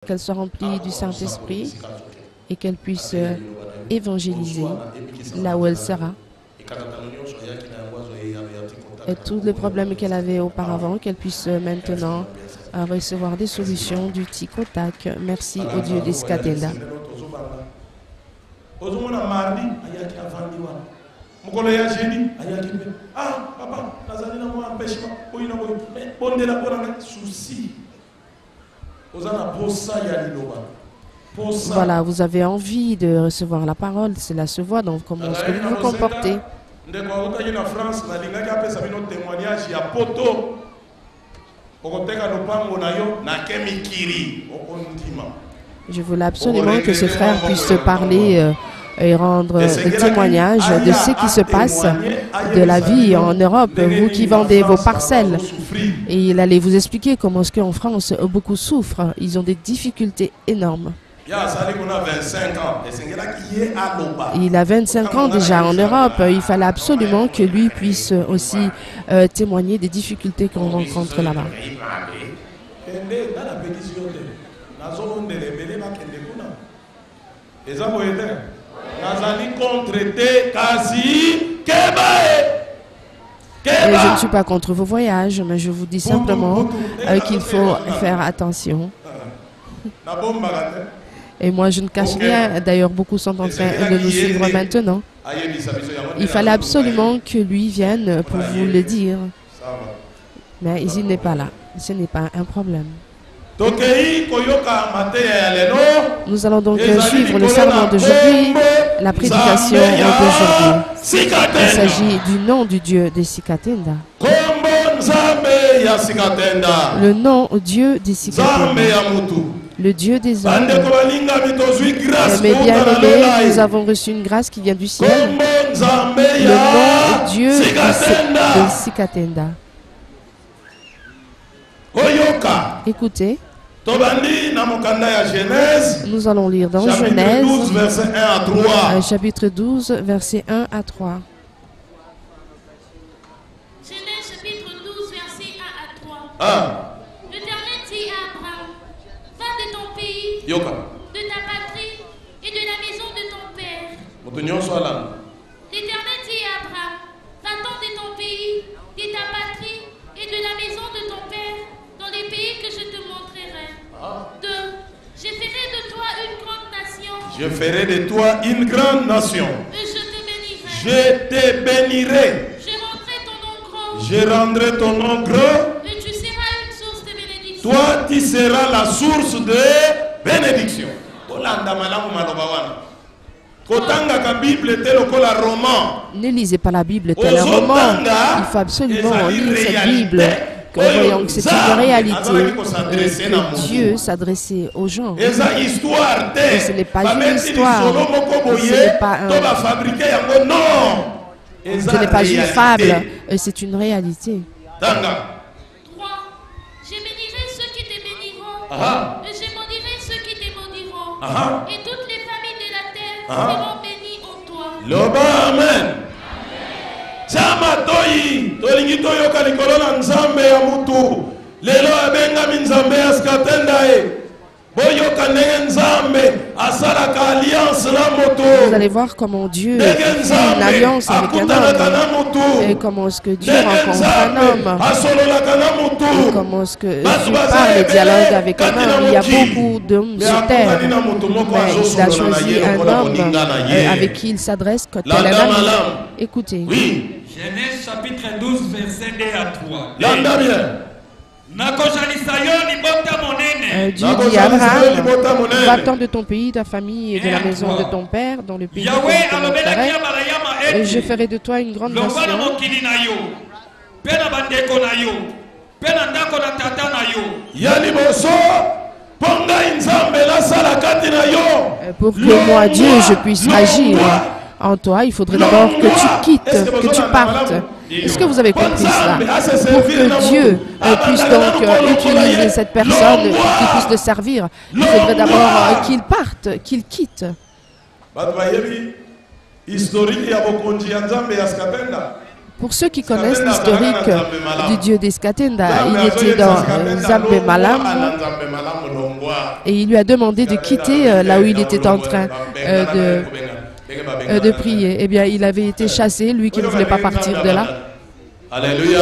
qu'elle soit remplie du Saint-Esprit et qu'elle puisse évangéliser là où elle sera. Et tous les problèmes qu'elle avait auparavant, qu'elle puisse maintenant recevoir des solutions du tic au tac. Merci au Dieu d'Iskatenda. Voilà, vous avez envie de recevoir la parole, cela se voit dans comment est-ce que vous vous comportez. Je voulais absolument que ce frère puisse parler et rendre des témoignages de ce qui se passe de la vie en Europe, vous qui vendez vos parcelles. Et il allait vous expliquer comment est-ce qu'en France, beaucoup souffrent, ils ont des difficultés énormes. Il a 25 ans déjà en Europe. Il fallait absolument que lui puisse aussi témoigner des difficultés qu'on rencontre là-bas. Et je ne suis pas contre vos voyages, mais je vous dis simplement qu'il faut faire attention. Et moi, je ne cache rien. D'ailleurs, beaucoup sont en train de nous suivre maintenant. Il fallait absolument que lui vienne pour vous le dire. Mais il n'est pas là. Ce n'est pas un problème. Nous allons donc suivre le sermon d'aujourd'hui, la prédication d'aujourd'hui. Il s'agit du nom du Dieu de Sikatenda. Le nom Dieu de Sikatenda. Le Dieu des hommes. Mes bien-aimés, nous avons reçu une grâce qui vient du ciel. Le nom Dieu de Sikatenda. Écoutez, nous allons lire dans Genèse, chapitre 12, versets 1 à 3. Genèse chapitre 12, versets 1 à 3. L'Éternel dit à Abraham, va de ton pays, de ta patrie et de la maison de ton père. L'Éternel dit à Abraham, va-t'en de ton pays, de ta patrie et de la maison de ton père, dans les pays que je te montrerai. 2. Je ferai de toi une grande nation. Je ferai de toi une grande nation. Et je te bénirai. Je te bénirai. Je rendrai ton nom grand. Je rendrai ton nom grand. Et tu seras une source de bénédiction. Toi, tu seras la source de bénédiction. Ne lisez pas la Bible tel un roman. Il faut absolument lire cette Bible. Voyons que c'est une réalité que Dieu s'adressait aux gens. Et ce n'est pas une histoire, ce n'est pas une fable, c'est une réalité. 3. Je bénirai ceux qui te béniront, et je maudirai ceux qui te maudiront, et toutes les familles de la terre seront bénies en toi. Amen. Chama toi, tolingi toyoka likolo na nzambe ya mutu. Lelo abengami nzambe ya Sikatenda boyoka ndenge nzambe asalaka alliance na moto. Vous allez voir comment Dieu fait une alliance avec un homme. Et comment est-ce que Dieu rencontre un homme. Et comment est-ce que Dieu parle et dialogue avec un homme. Il y a beaucoup d'hommes sur terre. Mais il a choisi un homme avec qui il s'adresse quand elle est ami. Écoutez. Oui. Genèse chapitre 12, verset 2 à 3. Landa bien. Dieu dit à Abraham, va-t'en de ton pays, de ta famille et de la maison de ton père, dans le pays que je te montrerai, et je ferai de toi une grande nation. Pour que moi, Dieu, je puisse agir en toi, il faudrait d'abord que tu quittes, que tu partes. Est-ce que vous avez compris cela? Pour que Dieu puisse donc utiliser cette personne, qu'il puisse te servir, il faudrait d'abord qu'il parte, qu'il quitte. Pour ceux qui connaissent l'historique du dieu d'Eskatenda, il était dans Nzambe Malamu et il lui a demandé de quitter là où il était en train de prier. Eh bien, il avait été chassé, lui qui ne voulait pas partir de là. Alléluia.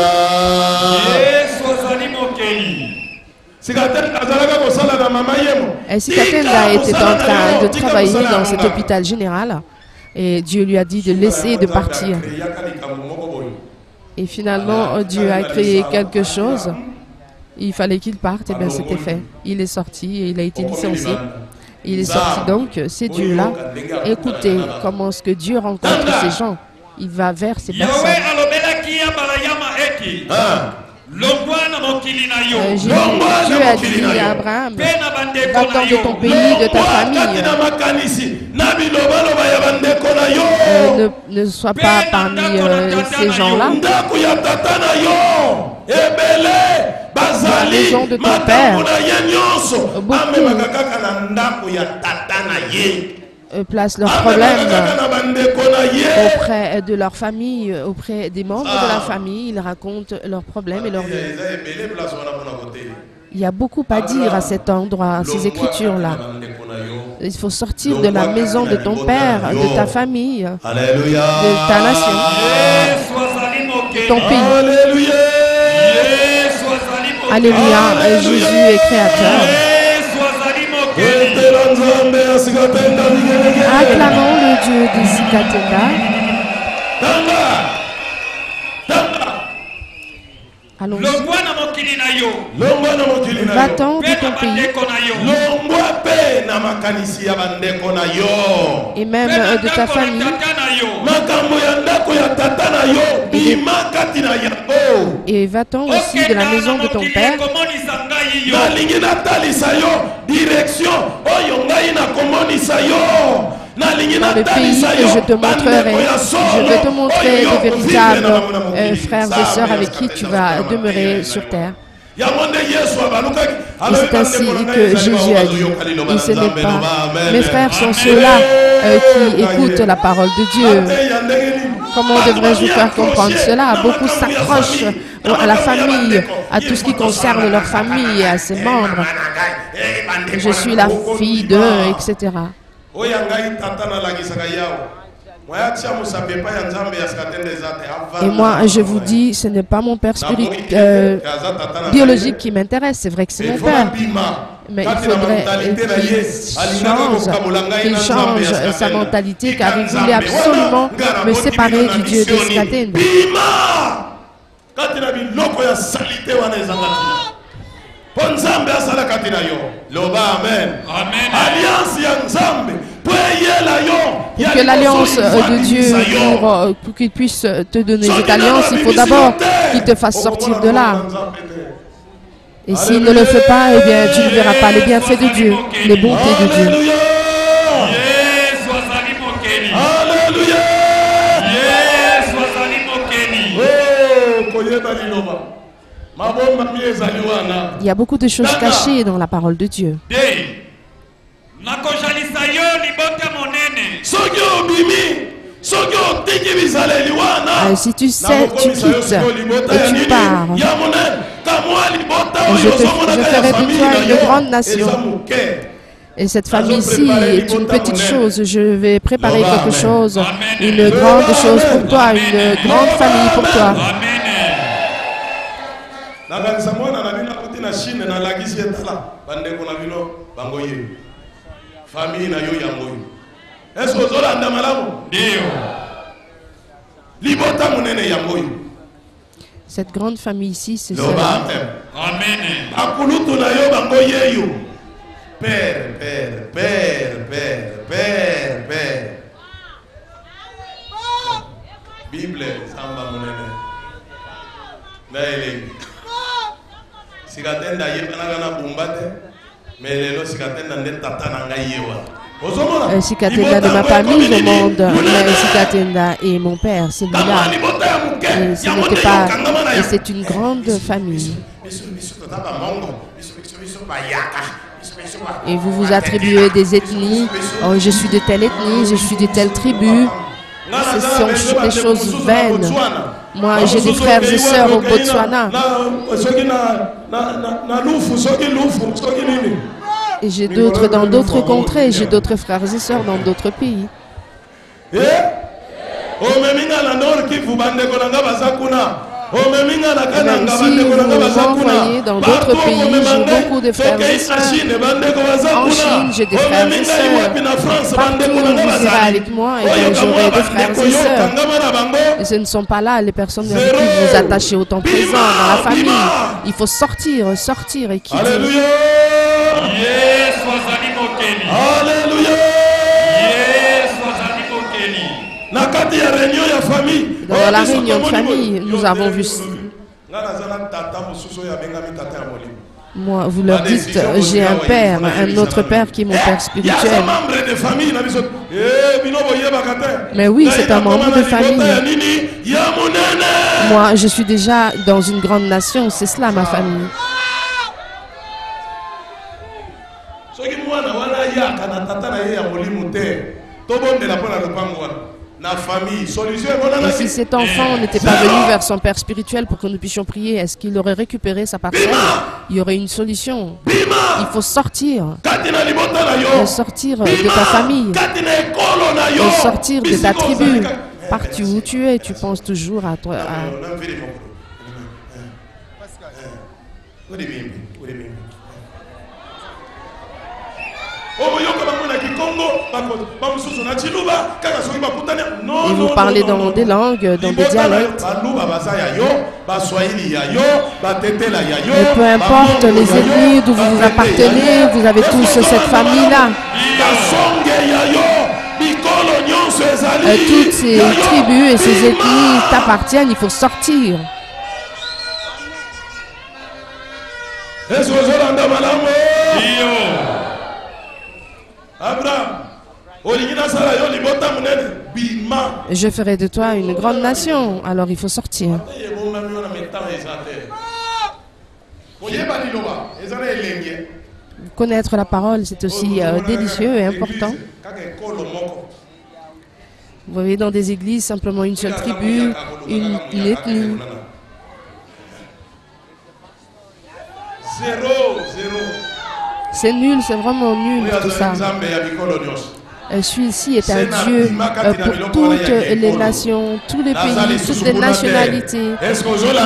Sikatenda était en train de travailler dans cet hôpital général et Dieu lui a dit de laisser et de partir. Et finalement, Dieu a créé quelque chose. Il fallait qu'il parte, et bien c'était fait. Il est sorti et il a été licencié. Il est sorti donc, c'est Dieu-là. Écoutez comment est-ce que Dieu rencontre ces gens. Il va vers ces personnes. Dieu a dit à Abraham, va-t'en de ton pays, de ta famille. Ne sois pas parmi ces gens-là. La maison de ton père, beaucoup placent leurs problèmes auprès de leur famille, auprès des membres de la famille. Ils racontent leurs problèmes et leurs vies. Il y a beaucoup à dire à cet endroit, à ces écritures-là. Il faut sortir de la maison de ton père, de ta famille, de ta nation, de ton pays. Alléluia, Jésus est créateur. Acclamons le Dieu de Sikatenda. Allons-y. Va-t'en de ton pays et même de ta famille et va-t'en aussi de la maison de ton père dans le pays que je te montrerai. Je vais te montrer les véritables frères et sœurs avec qui tu vas demeurer sur terre. Et c'est ainsi que Jésus a dit. Et ce n'est pas... Mes frères sont ceux-là qui écoutent la parole de Dieu. Comment devrais-je vous faire comprendre cela? Beaucoup s'accrochent à la famille, à tout ce qui concerne leur famille et à ses membres. Je suis la fille d'eux, etc. Et moi, je vous dis, ce n'est pas mon père biologique qui m'intéresse. C'est vrai que c'est mon père. Mais il faudrait qu'il change sa mentalité, car il voulait absolument me séparer du Dieu d'Eskatenda. Pour que l'alliance de Dieu, pour qu'il puisse te donner cette alliance, il faut d'abord qu'il te fasse sortir de là. Et s'il ne le fait pas, eh bien, tu ne verras pas les bienfaits de Dieu, les bontés de Dieu. Il y a beaucoup de choses cachées dans la parole de Dieu. Si tu sais, tu quittes et tu pars. Je ferai de toi une grande nation. Et cette famille-ci est une petite chose. Je vais préparer quelque chose, une grande chose pour toi, une grande famille pour toi. Cette grande famille ici, c'est cela. Amen. Père, Père, Père, Père, Père, Père. Bible, Samba Munene. Naïle. Sikatenda yebana bumbate, mais lelo sikatenda ndetata nanga yewa. Sikatenda de ma famille, je monde, mais Sikatenda et mon père, c'est lui-là. Et ce n'était pas, et c'est une grande famille. Et vous vous attribuez des ethnies. Oh, je suis de telle ethnie, je suis de telle tribu. Ce sont des choses vaines. Moi, j'ai des frères et sœurs au Botswana. Et j'ai d'autres dans d'autres contrées. J'ai d'autres frères et sœurs dans d'autres pays. Même si vous m'envoyez dans d'autres pays, j'ai beaucoup de frères et sœurs. En Chine, j'ai des frères et sœurs. Partout où vous irez avec moi, j'aurai des frères et sœurs. Et ce ne sont pas là les personnes avec qui vous vous attachez au temps présent, dans la famille. Il faut sortir et quitter. Alléluia. Alléluia. Dans la réunion de famille, nous avons vu. Moi, vous leur dites, j'ai un père, un autre père qui est mon père spirituel. Mais oui, c'est un membre de famille. Moi, je suis déjà dans une grande nation, c'est cela ma famille. Et si cet enfant n'était pas venu vers son père spirituel pour que nous puissions prier, est-ce qu'il aurait récupéré sa parcelle? Il y aurait une solution. Il faut sortir. Sortir de ta famille. Sortir de ta tribu. Partout où tu es, tu penses toujours à toi. Et vous parlez dans des langues, dans des dialectes. Mais peu importe les ethnies d'où vous appartenez, vous avez tous cette famille-là. Toutes ces tribus et ces ethnies t'appartiennent, il faut sortir. Je ferai de toi une grande nation, alors il faut sortir. Connaître la parole, c'est aussi délicieux et important. Vous voyez dans des églises simplement une seule tribu, une ethnie. C'est nul, c'est vraiment nul tout ça. Celui-ci est un Dieu pour toutes les nations, tous les pays, toutes les nationalités.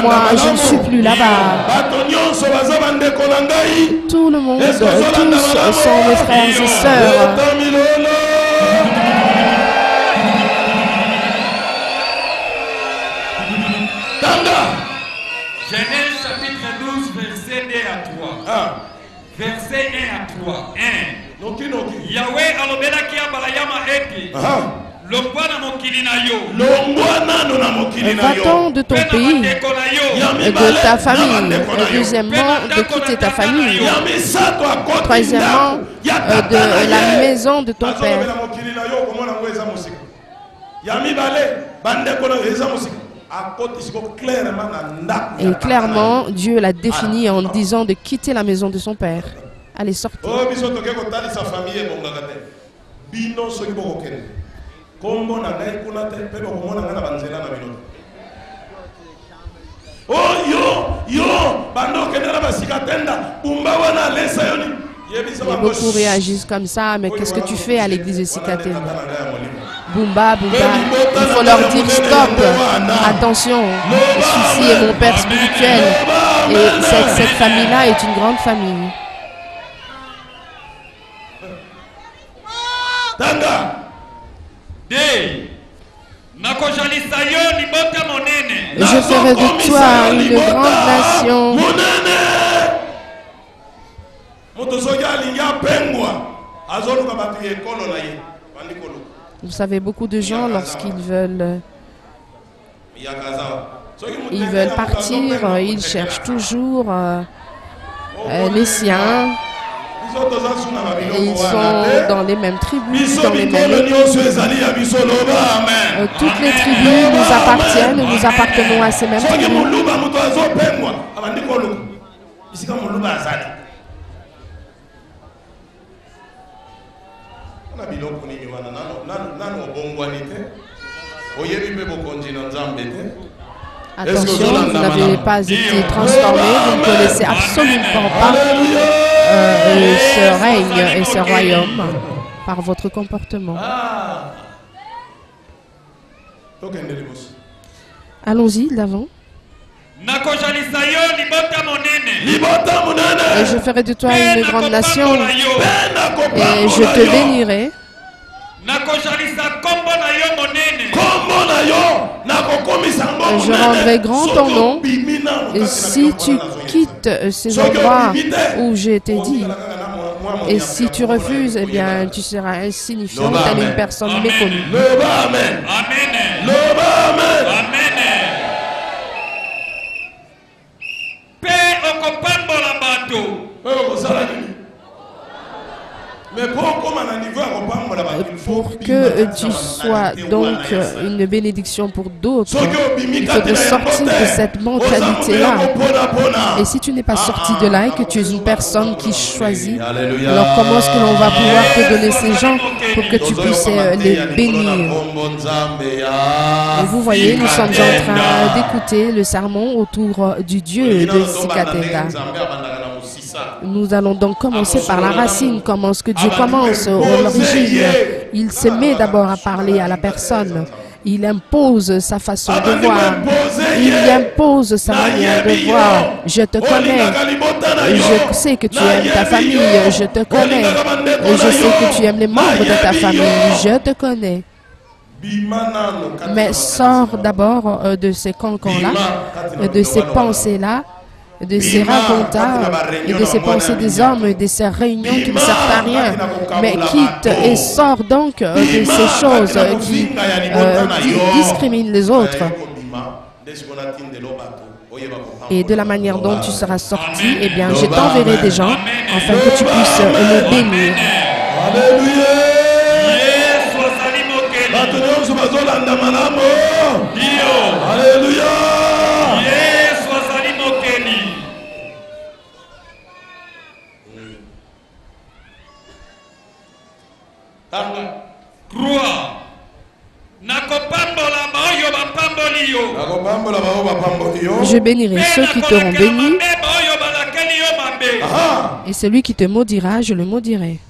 Moi, je ne suis plus là-bas. Tout le monde, tous sont mes frères et sœurs. Genèse chapitre 12, verset 1 à 3. Verset 1 à 3. 1. Yahweh alobelaki Abraham ete. Longwana mokili na yo. Va-t'en de ton pays, de ta famille. Deuxièmement, de quitter ta famille. Troisièmement, de la maison de ton père. Et clairement, Dieu l'a défini en disant de quitter la maison de son père. Allez, sortez. Et beaucoup réagissent comme ça, mais qu'est-ce que tu fais à l'église de Sikatenda? Boumba, Boumba, il faut leur dire stop, attention, celui-ci est mon père spirituel et cette famille-là est une grande famille. Je ferai de toi une grande nation. Vous savez, beaucoup de gens, lorsqu'ils veulent partir, ils cherchent toujours les siens. Et ils sont dans les mêmes tribus, dans les mêmes églises. Toutes les tribus nous appartiennent, nous appartenons à ces mêmes tribus. Attention, vous n'avez pas été transformé, vous ne connaissez absolument pas ce règne et ce royaume par votre comportement. Allons-y, d'avant. Et je ferai de toi une grande nation et je te bénirai. Je rendrai grand ton nom. Et si tu quittes ces endroits où j'ai été dit, et si tu refuses, eh bien, tu seras insignifiant, telle une personne méconnue. Amen. Amen. Pour que tu sois donc une bénédiction pour d'autres, il faudrait sortir de cette mentalité-là. Et si tu n'es pas sorti de là et que tu es une personne qui choisit, alors comment est-ce que l'on va pouvoir te donner ces gens pour que tu puisses les bénir? Et vous voyez, nous sommes en train d'écouter le sermon autour du Dieu de Sikatenda. Nous allons donc commencer par la racine, comment est-ce que Dieu commence à l'origine. Il se met d'abord à parler à la personne. Il impose sa façon de voir. Il impose sa manière de voir. Je te connais. Je sais que tu aimes ta famille. Je te connais. Et je sais que tu aimes les membres de ta famille. Je te connais. Mais sors d'abord de ces cancans-là, de ces pensées-là, de ces racontars et de ces pensées des hommes et de ces réunions qui ne servent à rien. Mais quitte et sors donc de ces choses qui discriminent les autres. Et de la manière dont tu seras sorti, eh bien, je t'enverrai des gens afin que tu puisses les bénir. Alléluia. Je bénirai ceux qui t'auront béni, et celui qui te maudira, je le maudirai.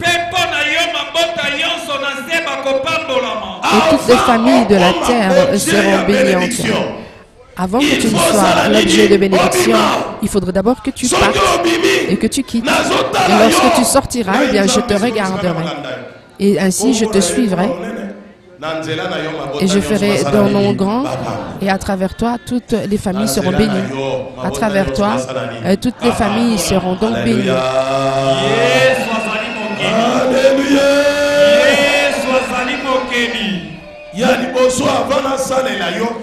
Et toutes les familles de la terre seront bénies entières. Avant que tu ne sois l'objet de bénédiction, il faudrait d'abord que tu partes et que tu quittes. Et lorsque tu sortiras, eh bien, je te regarderai. Et ainsi, je te suivrai. Et je ferai d'un nom grand. Et à travers toi, toutes les familles seront bénies. À travers toi, toutes les familles seront donc bénies. Alléluia.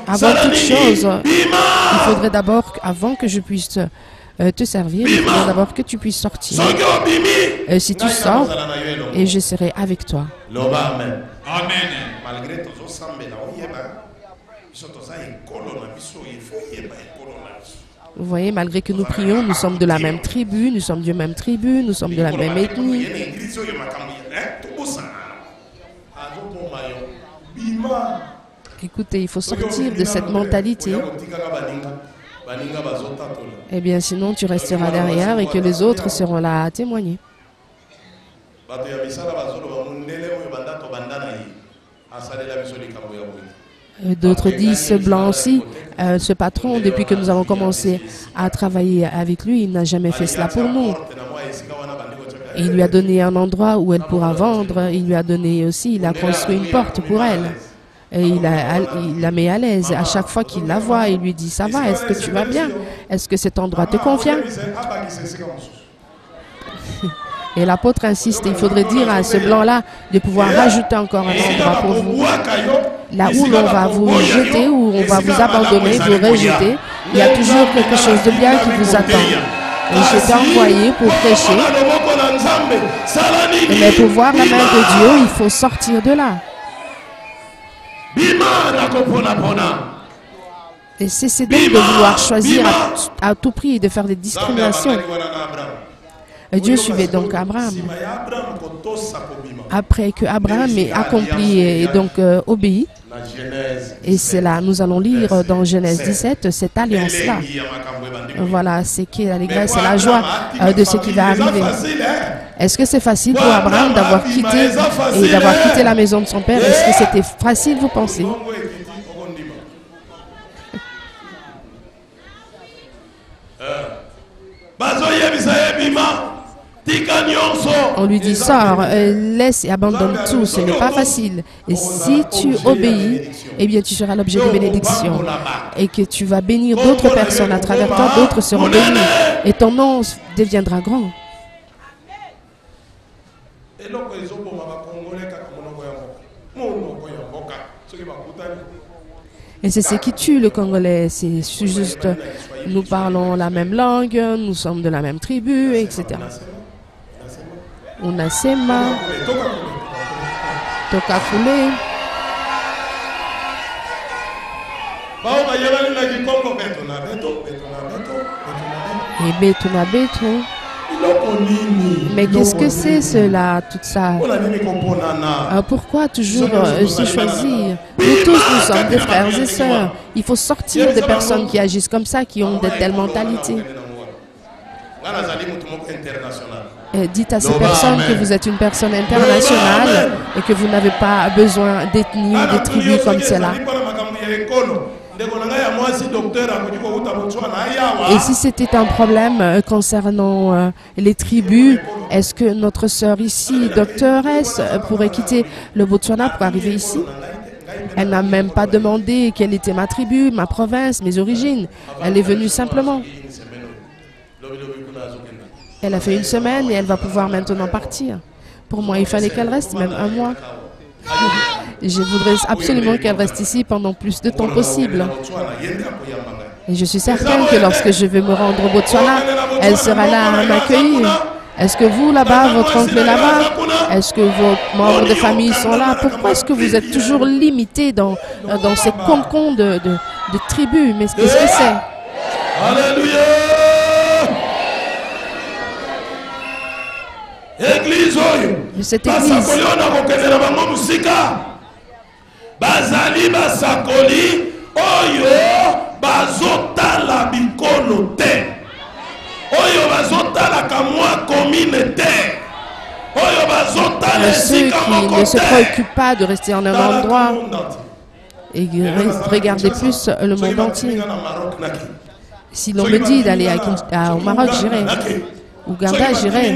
Avant toute chose, il faudrait d'abord, avant que je puisse te servir, il faudrait d'abord que tu puisses sortir. Si tu sors, et je serai avec toi. Vous voyez, malgré que nous prions, nous sommes de la même tribu, nous sommes de même tribu, nous sommes de la même ethnie. Écoutez, il faut sortir de cette mentalité. Eh bien, sinon, tu resteras derrière et que les autres seront là à témoigner. D'autres disent, ce blanc aussi, ce patron, depuis que nous avons commencé à travailler avec lui, il n'a jamais fait cela pour nous. Et il lui a donné un endroit où elle pourra vendre. Il lui a donné aussi, il a construit une porte pour elle. Et il la met à l'aise. À chaque fois qu'il la voit, il lui dit, ça va, est-ce que tu vas bien? Est-ce que cet endroit te convient? Et l'apôtre insiste, il faudrait dire à ce blanc-là de pouvoir rajouter encore un endroit pour vous. Là où l'on va vous jeter, où on va vous abandonner, vous rejeter, il y a toujours quelque chose de bien qui vous attend. Et je t'ai envoyé pour prêcher. Mais pour voir la main de Dieu, il faut sortir de là. Et cessez donc de vouloir choisir à tout prix et de faire des discriminations. Et Dieu suivait donc Abraham. Après que Abraham ait accompli et donc obéi, Et c'est là, nous allons lire dans Genèse 17 cette alliance-là. Voilà, c'est qui l'allégresse, c'est la joie de ce qui va arriver. Est-ce que c'est facile pour Abraham d'avoir quitté la maison de son père? Est-ce que c'était facile, vous pensez? On lui dit, sors, laisse et abandonne tout, ce n'est pas facile. Et si tu obéis, eh bien tu seras l'objet de bénédiction. Et que tu vas bénir d'autres personnes à travers toi, d'autres seront bénis. Et ton nom deviendra grand. Et c'est ce qui tue le Congolais, c'est juste, nous parlons la même langue, nous sommes de la même tribu, etc. Unasema, Tokakule. Et Betuna Beto. Mais qu'est-ce que c'est cela, tout ça? Pourquoi toujours se choisir? Nous tous, nous sommes des frères et sœurs. Il faut sortir des personnes qui agissent comme ça, qui ont de telles mentalités. Dites à ces personnes que vous êtes une personne internationale et que vous n'avez pas besoin d'ethnie ou de tribus comme cela. Et si c'était un problème concernant les tribus, est-ce que notre sœur ici, doctoresse, pourrait quitter le Botswana pour arriver ici? Elle n'a même pas demandé quelle était ma tribu, ma province, mes origines. Elle est venue simplement. Elle a fait une semaine et elle va pouvoir maintenant partir. Pour moi, il fallait qu'elle reste même un mois. Je voudrais absolument qu'elle reste ici pendant plus de temps possible. Et je suis certaine que lorsque je vais me rendre au Botswana, elle sera là à m'accueillir. Est-ce que vous, là-bas, votre oncle est là-bas? Est-ce que vos membres de famille sont là? Pourquoi est-ce que vous êtes toujours limité dans ces concons de tribus? Mais qu'est-ce que c'est? Alléluia! Église cette église. Bazali basakoli oyo bazotala bikolo te oyo bazotala kamwa commune te oyo bazotala ceux qui ne se préoccupent pas de rester en un endroit et regarder plus le monde entier. Si l'on me dit d'aller au Maroc, j'irai. Ouganda, j'irai.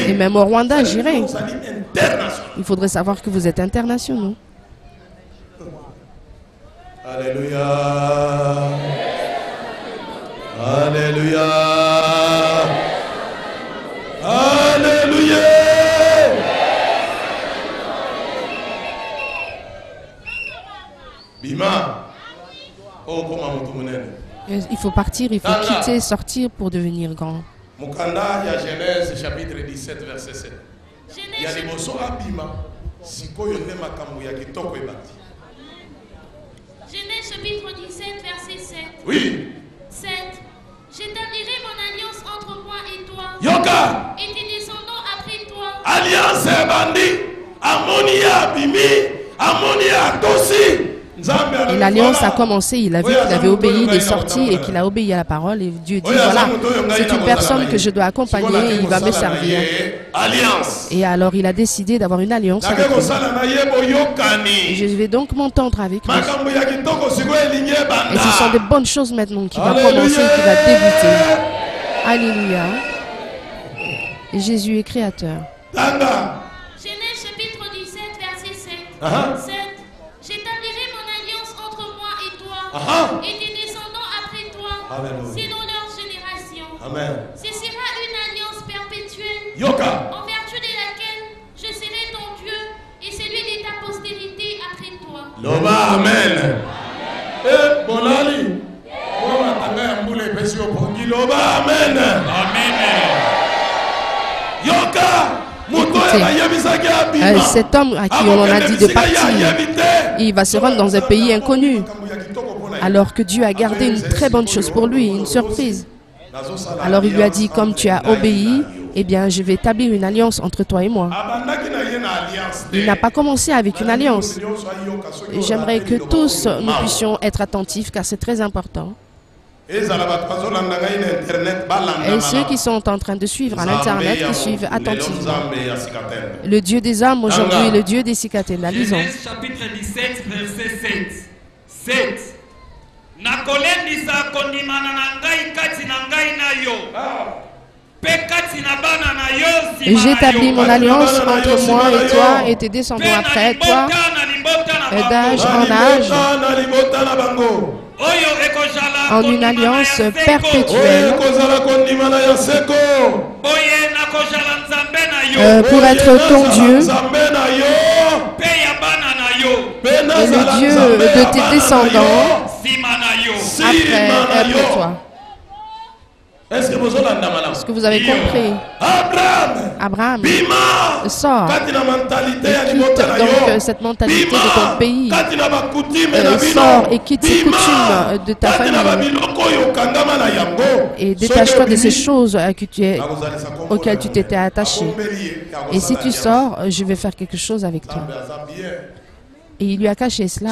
Et même au Rwanda, j'irai. Il faudrait savoir que vous êtes internationaux. Alléluia. Alléluia. Alléluia. Bima. Oh, il faut partir, il faut quitter, sortir pour devenir grand. Mukanda, il y a Genèse chapitre 17, verset 7. Il y a des mots à Bima. Genèse chapitre 17, verset 7. Oui. 7. J'établirai mon alliance entre moi et toi. Yoka. Et tes descendants après toi. Alliance bandi. Ammonia bimi. Ammonia tosi. Et l'alliance a commencé, il a vu qu'il avait obéi, il est sorti et qu'il a obéi à la parole. Et Dieu dit, voilà, c'est une personne que je dois accompagner et il va me servir. Et alors il a décidé d'avoir une alliance avec lui. Et je vais donc m'entendre avec lui. Et ce sont des bonnes choses maintenant qui vont commencer, qui va débuter. Alléluia. Et Jésus est créateur. Genèse chapitre 17, verset 7. 7. J'établirai mon alliance entre moi et toi et tes descendants après toi, selon leur génération. Ce sera une alliance perpétuelle, en vertu de laquelle je serai ton Dieu et celui de ta postérité après toi. Loba, amen. Eh, Bonali. Loba, amen. Amen. Yoka. Écoutez, cet homme à qui on a dit de partir, il va se rendre dans un pays inconnu, alors que Dieu a gardé une très bonne chose pour lui, une surprise. Alors il lui a dit, comme tu as obéi, eh bien je vais établir une alliance entre toi et moi. Il n'a pas commencé avec une alliance. J'aimerais que tous nous puissions être attentifs car c'est très important. Et ceux qui sont en train de suivre à l'internet, qui suivent attentivement. Le Dieu des hommes aujourd'hui est le Dieu des Sikatenda. Lisons. Genèse chapitre 17, verset 7. 7. Nakolendisa kondimana na ngai kati na ngai na yo. Pe kati na bana na yo sima na yo. J'établis mon alliance entre moi et toi et tes descendants après toi, d'âge en âge, en une alliance perpétuelle pour être ton Dieu et le Dieu de tes descendants après toi. Est-ce que vous avez compris? Abraham sort et quitte donc cette mentalité de ton pays, sort et quitte ces coutumes de ta famille et détache-toi de ces choses auxquelles tu t'étais attaché. Et si tu sors, je vais faire quelque chose avec toi. Et il lui a caché cela.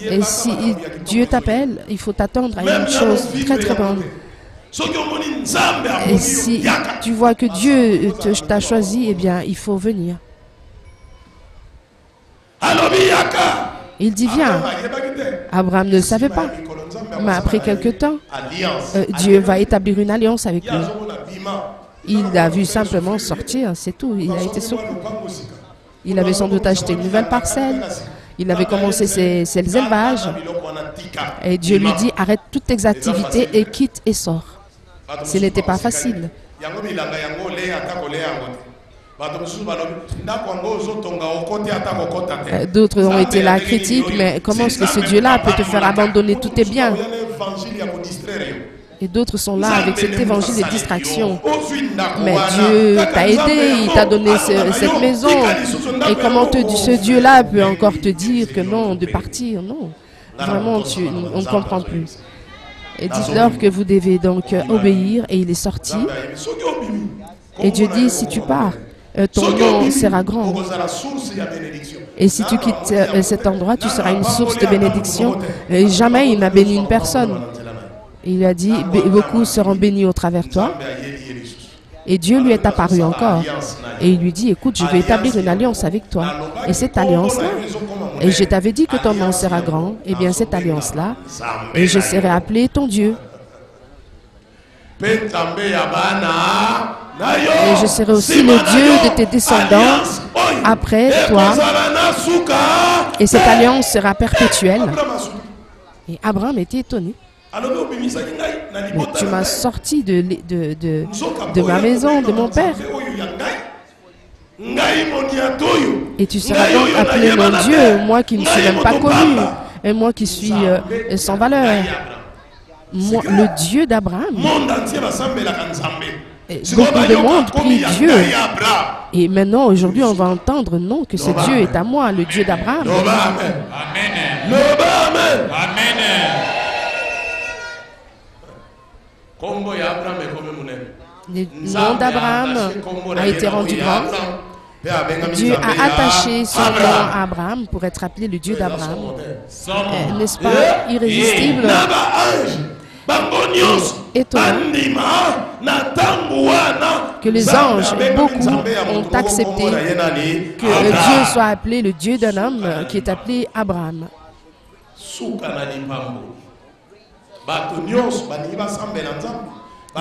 Et si Dieu t'appelle, il faut t'attendre à une chose très très bonne. Et si tu vois que Dieu t'a choisi, eh bien, il faut venir. Il dit viens. Abraham ne le savait pas. Mais après quelque temps, Dieu va établir une alliance avec lui. Il l'a vu simplement sortir, c'est tout. Il a été sauvé. Il avait sans doute acheté une nouvelle parcelle. Il avait commencé ses élevages. Et Dieu lui dit arrête toutes tes activités et quitte et sors. Ce n'était pas facile. D'autres ont été là critiques, mais comment est-ce que ce Dieu-là peut te faire abandonner tous tes biens? Et d'autres sont là avec cet évangile de distraction. Mais Dieu t'a aidé, il t'a donné cette maison. Et comment ce Dieu-là peut encore te dire que non, de partir? Non, vraiment, on ne comprend plus. Et dites-leur que vous devez donc obéir. Et il est sorti. Et Dieu dit, si tu pars, ton nom sera grand. Et si tu quittes cet endroit, tu seras une source de bénédiction. Et jamais il n'a béni une personne. Il lui a dit, beaucoup seront bénis au travers de toi. Et Dieu lui est apparu encore. Et il lui dit, écoute, je vais établir une alliance avec toi. Et cette alliance-là, et je t'avais dit que ton nom sera grand, et bien cette alliance-là, et je serai appelé ton Dieu. Et je serai aussi le Dieu de tes descendants après toi. Et cette alliance sera perpétuelle. Et Abraham était étonné. Mais tu m'as sorti de ma maison, de mon père. Et tu seras donc appelé mon Dieu, moi qui ne suis même pas connu, et moi qui suis sans valeur. Moi, le Dieu d'Abraham. Beaucoup de monde prie Dieu. Et maintenant, aujourd'hui, on va entendre non, que ce Dieu est à moi, le Dieu d'Abraham. Amen. Le nom d'Abraham a été rendu grand. Dieu a attaché son nom à Abraham pour être appelé le Dieu d'Abraham. N'est-ce pas irrésistible? Étonnant que les anges, beaucoup, ont accepté que Dieu soit appelé le Dieu d'un homme qui est appelé Abraham.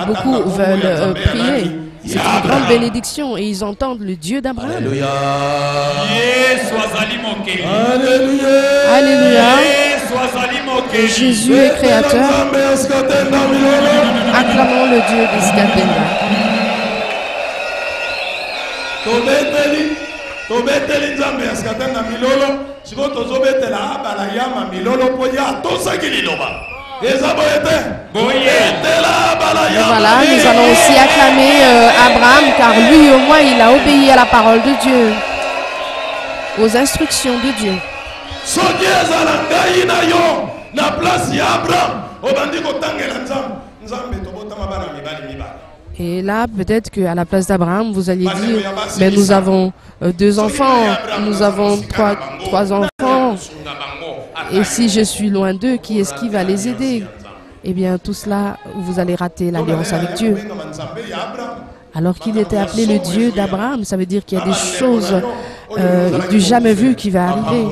Beaucoup veulent prier. C'est une grande bénédiction et ils entendent le Dieu d'Abraham. Alléluia. Alléluia. Jésus est créateur. Acclamons le Dieu des Sikatenda. Tobeteli nzambe ya Sikatenda milolo siko tozobetela abala yama milolo po ya tosaki liloba. Voilà, nous allons aussi acclamer Abraham car lui au moins il a obéi à la parole de Dieu, aux instructions de Dieu. Et là, peut-être qu'à la place d'Abraham, vous alliez dire, mais nous avons 2 enfants, nous avons trois enfants, et si je suis loin d'eux, qui est-ce qui va les aider? Eh bien, tout cela, vous allez rater l'alliance avec Dieu. Alors qu'il était appelé le Dieu d'Abraham, ça veut dire qu'il y a des choses du jamais vu qui va arriver.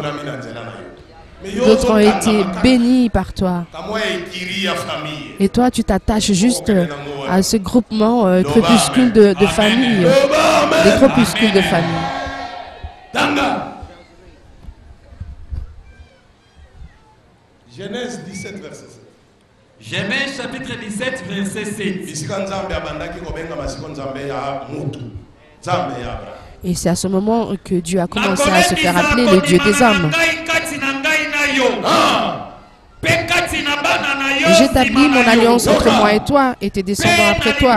D'autres ont été bénis par toi. Et toi, tu t'attaches juste à ce groupement crépuscule de famille. Des crépuscules de famille. Genèse 17, verset 7. Genèse chapitre 17, verset 7. Et c'est à ce moment que Dieu a commencé à se faire appeler le Dieu des hommes. J'établis mon alliance entre moi et toi, et tes descendants après toi,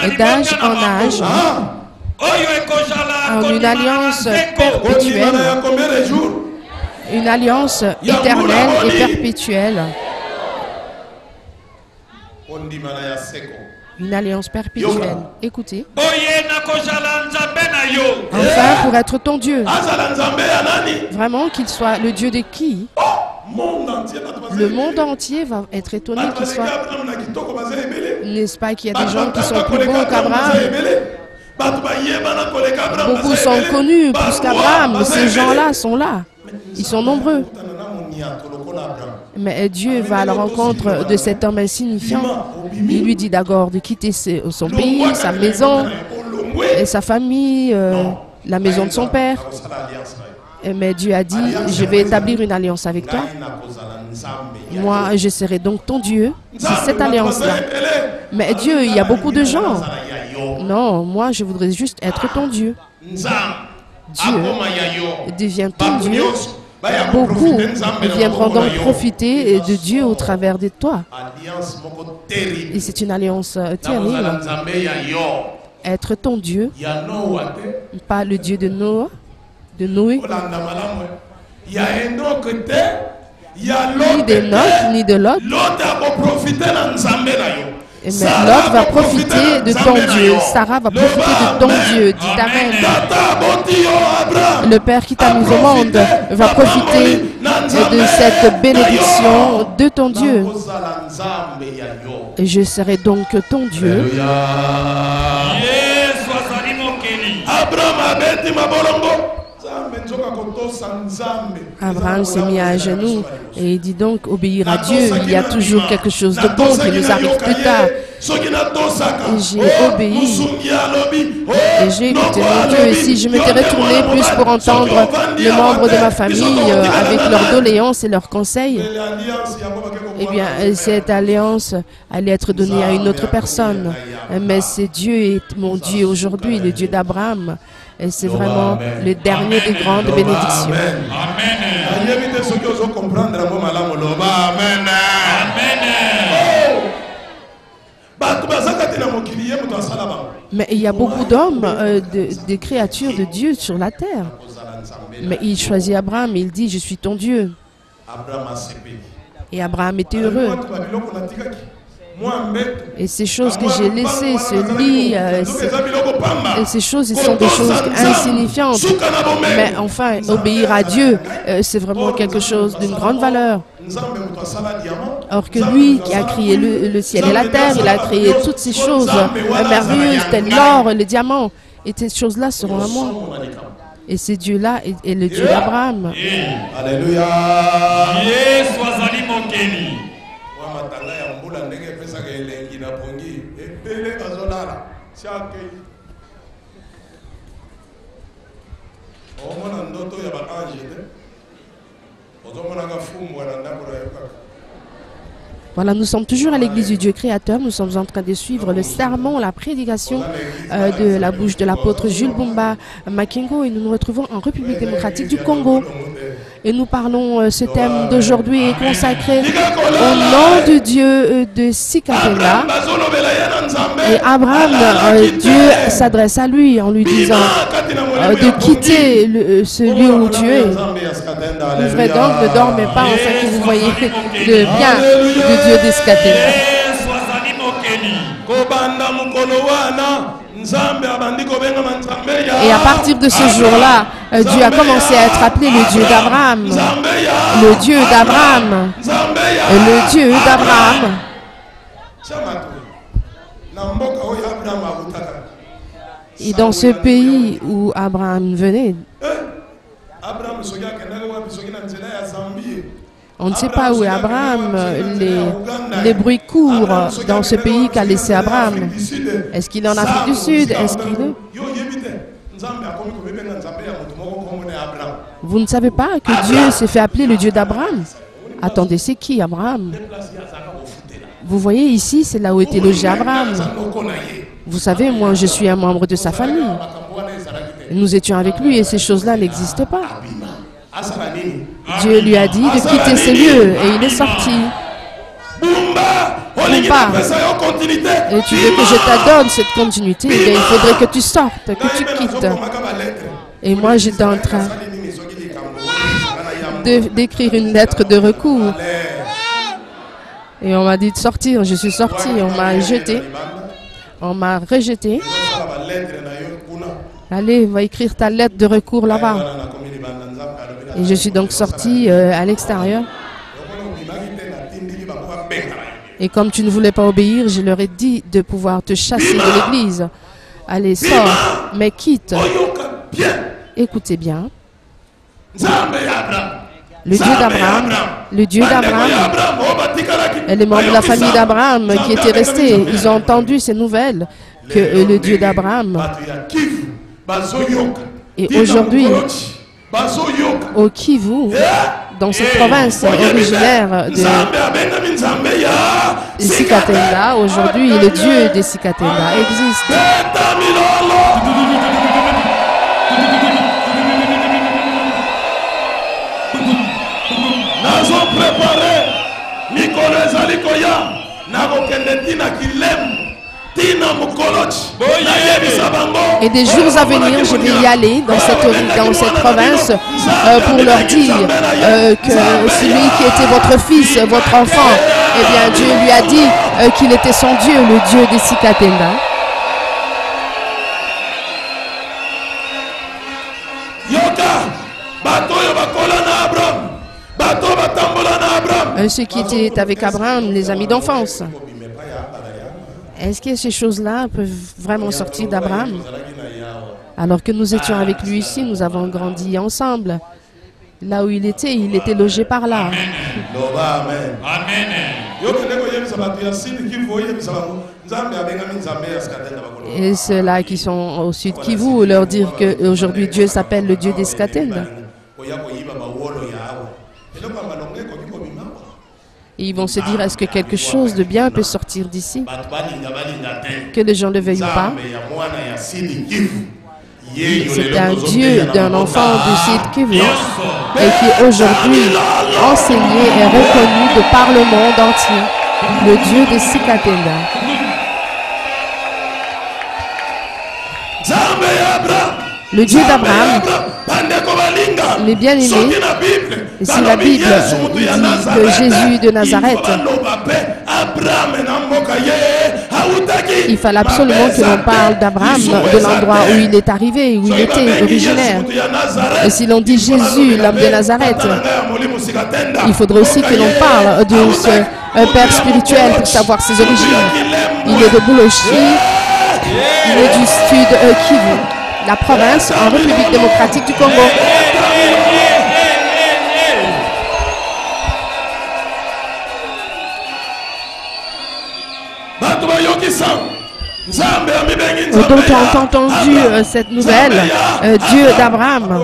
et d'âge en âge, en une alliance perpétuelle, une alliance éternelle et perpétuelle. Une alliance perpétuelle. Écoutez. Enfin, pour être ton Dieu. Vraiment, qu'il soit le Dieu de qui? Le monde entier va être étonné qu'il soit. N'est-ce pas qu'il y a des gens qui sont plus bons qu'Abraham? Beaucoup sont connus plus qu'Abraham. Ces gens-là sont là. Ils sont nombreux. Mais Dieu va à la rencontre de cet homme insignifiant. Il lui dit d'abord de quitter son pays, sa maison, et sa famille, la maison de son père. Mais Dieu a dit, je vais établir une alliance avec toi. Moi, je serai donc ton Dieu. C'est cette alliance-là. Mais Dieu, il y a beaucoup de gens. Non, moi, je voudrais juste être ton Dieu. Dieu devient ton Dieu. Beaucoup viendront donc profiter de Dieu au travers de toi. Et c'est une alliance terrible. Être ton Dieu, pas le Dieu de Noé. Ni d'Enoch, ni de Lot. Mais Lot va profiter de ton Dieu. Sarah va profiter de ton Dieu, dit ta reine. Le Père qui t'a mis au monde va profiter de cette bénédiction de ton Dieu. Et je serai donc ton Dieu. Abraham s'est mis à genoux et il dit donc obéir à Dieu. Il y a toujours quelque chose de bon qui nous arrive plus tard. Et j'ai obéi et j'ai écouté mon Dieu. Et si je m'étais retourné plus pour entendre les membres de ma famille avec leurs doléances et leurs conseils, eh bien cette alliance allait être donnée à une autre personne. Mais c'est Dieu et mon Dieu aujourd'hui, le Dieu d'Abraham. Et c'est vraiment le dernier des grandes bénédictions. Mais il y a beaucoup d'hommes, des créatures de Dieu sur la terre. Mais il choisit Abraham et il dit, je suis ton Dieu. Et Abraham était heureux. Et ces choses que j'ai laissées, ce lit, ces choses, ce sont des choses insignifiantes. Mais enfin, obéir à Dieu, c'est vraiment quelque chose d'une grande valeur. Or que lui qui a créé le ciel et la terre, il a créé toutes ces choses merveilleuses, telles l'or, le diamant. Et ces choses-là seront à moi. Et ce Dieu-là est le Dieu d'Abraham. Alléluia. Voilà, nous sommes toujours à l'église du Dieu créateur. Nous sommes en train de suivre le sermon, la prédication de la bouche de l'apôtre Jules Bumba Makengo et nous nous retrouvons en République démocratique du Congo. Et nous parlons, ce thème d'aujourd'hui est consacré au nom de Dieu de Sikapela. Et Abraham, Dieu s'adresse à lui en lui disant de quitter ce lieu où tu es. Ouvrez donc, ne dormez pas, afin que vous voyez le bien de Dieu de Sikapela. Et à partir de ce jour-là, Dieu a commencé à être appelé le Dieu d'Abraham. Le Dieu d'Abraham. Le Dieu d'Abraham. Et dans ce pays où Abraham venait, on ne sait pas où est Abraham. Les bruits courent dans ce pays qu'a laissé Abraham. Est-ce qu'il est en Afrique du Sud? Est-ce qu'il est... Vous ne savez pas que Dieu s'est fait appeler le Dieu d'Abraham? Attendez, c'est qui Abraham? Vous voyez ici, c'est là où était logé Abraham. Vous savez, moi je suis un membre de sa famille. Nous étions avec lui et ces choses-là n'existent pas. Dieu lui a dit de quitter ces lieux et il est sorti. Bumba, et tu veux que je t'adonne cette continuité, eh bien, il faudrait que tu sortes, que tu quittes. Et moi j'étais en train d'écrire une lettre de recours. Et on m'a dit de sortir, je suis sorti, on m'a jeté, on m'a rejeté. Allez, va écrire ta lettre de recours là-bas. Et je suis donc sorti à l'extérieur. Et comme tu ne voulais pas obéir, je leur ai dit de pouvoir te chasser de l'église. Allez, sors, mais quitte. Écoutez bien. Le Dieu d'Abraham, le Dieu d'Abraham, et les membres de la famille d'Abraham qui étaient restés, ils ont entendu ces nouvelles que le Dieu d'Abraham. Et aujourd'hui, au Kivu, dans cette province originaire de Sikatenda, aujourd'hui le Dieu de Sikatenda existe. Et des jours à venir, je vais y aller dans cette province pour leur dire que celui qui était votre fils, votre enfant, eh bien Dieu lui a dit qu'il était son Dieu, le Dieu des Sikatenda. Ceux qui étaient avec Abraham, les amis d'enfance. Est-ce que ces choses-là peuvent vraiment sortir d'Abraham? Alors que nous étions avec lui ici, nous avons grandi ensemble. Là où il était logé par là. Et ceux-là qui sont au sud Kivu, leur dire qu'aujourd'hui Dieu s'appelle le Dieu des Sikatenda. Et ils vont se dire, est-ce que quelque chose de bien peut sortir d'ici? Que les gens le veuillent ou pas. C'est un Dieu d'un enfant du Sud Kivu et qui aujourd'hui enseigné et reconnu de par le monde entier. Le Dieu de Sikatenda. Le Dieu d'Abraham. Les bien-aimés, si la Bible dit que Jésus de Nazareth, il fallait absolument que l'on parle d'Abraham, de l'endroit où il est arrivé, où il était originaire. Et si l'on dit Jésus, l'homme de Nazareth, il faudrait aussi que l'on parle de ce père spirituel pour savoir ses origines. Il est de Boulochi, il est du sud Kivu, la province en République démocratique du Congo. D'autres ont entendu cette nouvelle, Dieu d'Abraham.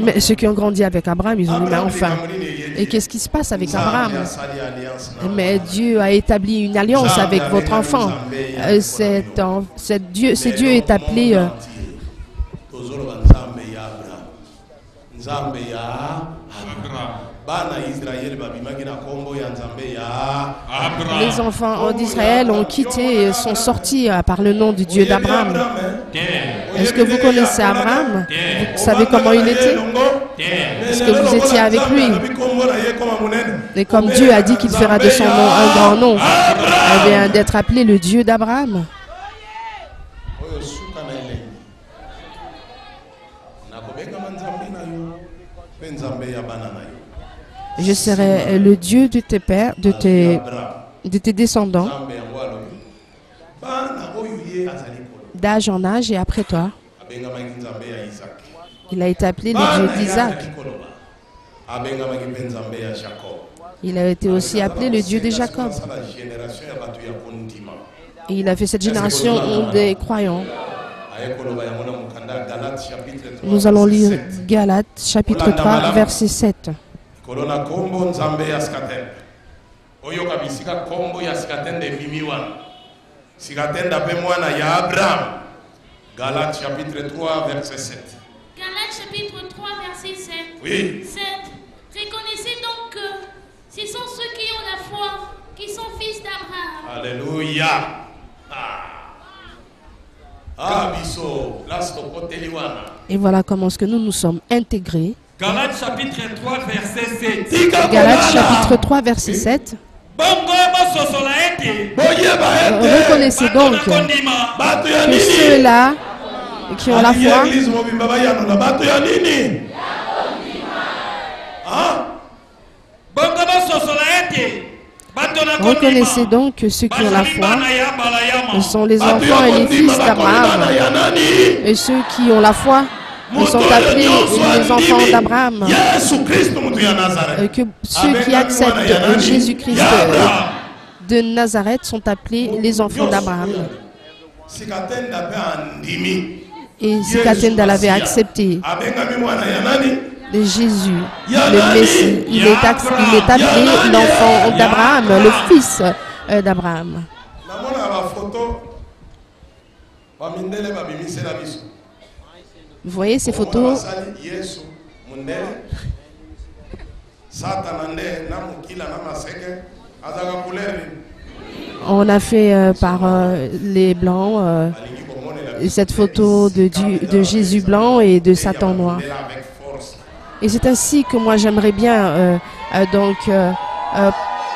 Mais ceux qui ont grandi avec Abraham, ils ont dit, mais enfin, et qu'est-ce qui se passe avec Abraham? Mais Dieu a établi une alliance avec votre enfant. Ce Dieu est appelé les enfants d'Israël ont quitté et sont sortis par le nom du Dieu d'Abraham. Est-ce que vous connaissez Abraham? Vous savez comment il était? Est-ce que vous étiez avec lui? Et comme Dieu a dit qu'il fera de son nom un grand nom, eh bien d'être appelé le Dieu d'Abraham. Je serai le Dieu de tes pères, de tes descendants, d'âge en âge et après toi. Il a été appelé le Dieu d'Isaac. Il a été aussi appelé le Dieu de Jacob. Et il a fait cette génération des croyants. Nous allons lire Galates chapitre 3 verset 7. Galates chapitre 3 verset 7. Galates chapitre 3 verset 7. Oui. 7. Reconnaissez donc que ce sont ceux qui ont la foi qui sont fils d'Abraham. Alléluia. Et voilà comment est-ce que nous nous sommes intégrés. Galates chapitre 3 verset 7. Galates chapitre 3 verset 7. Reconnaissez donc que ceux-là qui ont la foi reconnaissez donc que ceux qui ont la foi sont les enfants et les fils d'Abraham. Et ceux qui ont la foi sont appelés les enfants d'Abraham. Que ceux qui acceptent Jésus-Christ de Nazareth sont appelés les enfants d'Abraham. Et Sikatenda l'avait accepté. Jésus, le Messie, il est appelé l'enfant d'Abraham, le fils d'Abraham. Vous voyez ces photos? On a fait par les Blancs cette photo de Jésus blanc et de Satan noir. Et c'est ainsi que moi j'aimerais bien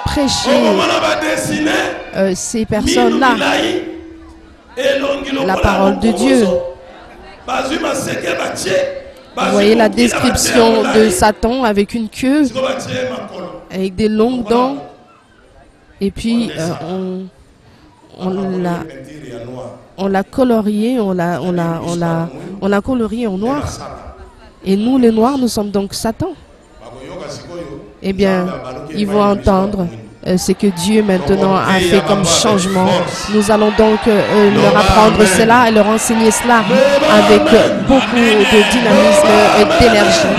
prêcher ces personnes-là, la parole de Dieu. Vous voyez la description de Satan avec une queue, avec des longues dents, et puis on l'a colorié, on l'a colorié en noir. Et nous, les Noirs, nous sommes donc Satan. Eh bien, ils vont entendre ce que Dieu maintenant a fait comme changement. Nous allons donc leur apprendre cela et leur enseigner cela avec beaucoup de dynamisme et d'énergie.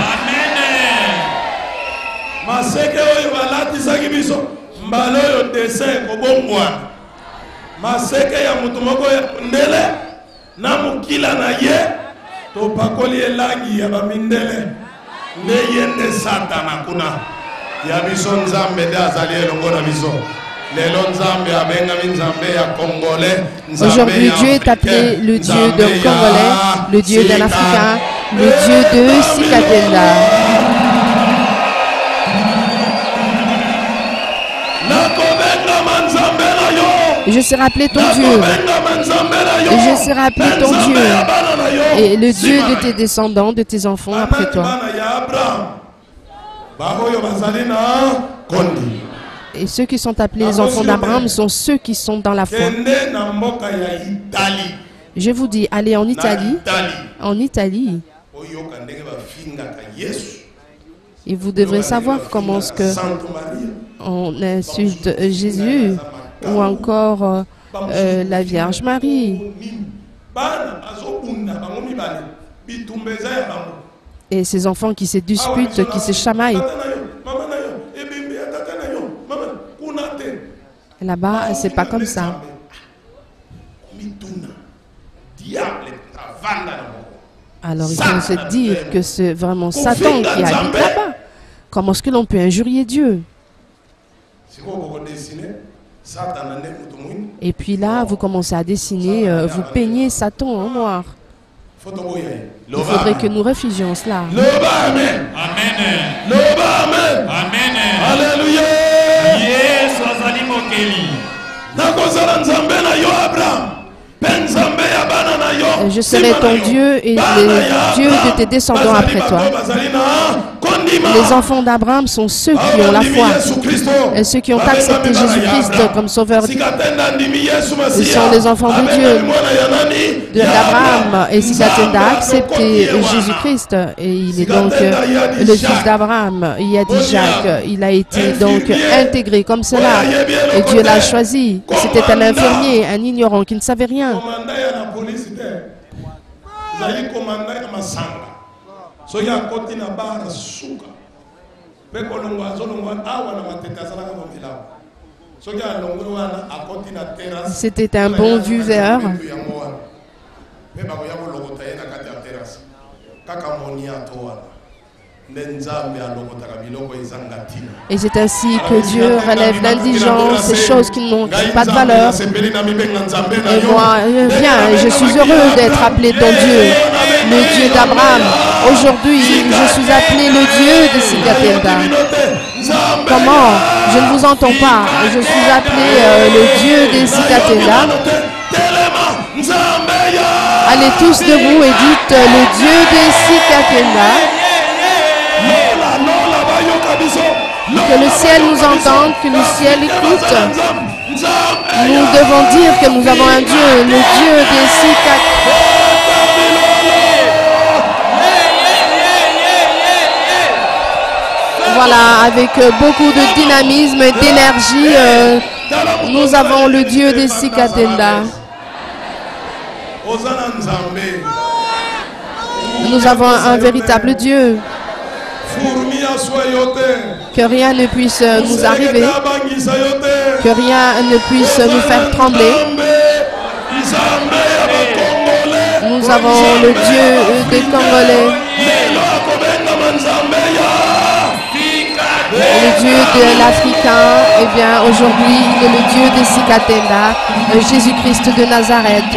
Topakoli elangi ya bamindele ne yende satana kuna ya biso nzambe de azali elongo na biso lelo nzambe abenga nzambe ya congolais. Aujourd'hui Dieu est appelé le Dieu d'un Congolais, le Dieu d'un Africain, le Dieu de Sikatenda. Je serai appelé ton Dieu. Je serai appelé ton Dieu. Et le Dieu de tes descendants, de tes enfants après toi. Et ceux qui sont appelés les enfants d'Abraham sont ceux qui sont dans la foi. Je vous dis, allez en Italie. En Italie. Et vous devrez savoir comment est-ce que on insulte Jésus ou encore la Vierge Marie. Et ces enfants qui se disputent, qui se chamaillent. Là-bas, c'est pas comme ça. Alors il faut se dire que c'est vraiment Satan qui habite là-bas. Comment est-ce que l'on peut injurier Dieu? Et puis là, vous commencez à dessiner, vous peignez Satan en noir. Il faudrait que nous refusions cela. Amen. Amen. Amen. Alléluia. Je serai ton Dieu et le Dieu de tes descendants après toi. Les enfants d'Abraham sont ceux qui ont la foi et ceux qui ont accepté Jésus-Christ comme sauveur. Ils sont les enfants de Dieu, d'Abraham. Et Sikatenda a accepté Jésus-Christ et il est donc le fils d'Abraham. Il a dit Jacques, il a été donc intégré comme cela et Dieu l'a choisi. C'était un infirmier, un ignorant qui ne savait rien. C'était un bon viveur. Et c'est ainsi que Dieu relève l'indigence, ces choses qui n'ont pas de valeur. Et moi, viens, je suis heureux d'être appelé ton Dieu, le Dieu d'Abraham. Aujourd'hui, je suis appelé le Dieu de Sikatenda. Comment? Je ne vous entends pas. Je suis appelé le Dieu de Sikatenda. Allez tous debout et dites le Dieu de Sikatenda. Que le ciel nous entende, que le ciel écoute. Nous devons dire que nous avons un Dieu, le Dieu des Sikatenda. Voilà, avec beaucoup de dynamisme et d'énergie, nous avons le Dieu des Sikatenda. Nous avons un véritable Dieu. Que rien ne puisse nous arriver, que rien ne puisse nous faire trembler. Nous avons le Dieu des Congolais, le Dieu de l'Africain. Eh bien, aujourd'hui, il est le Dieu de Sikatenda, Jésus-Christ de Nazareth.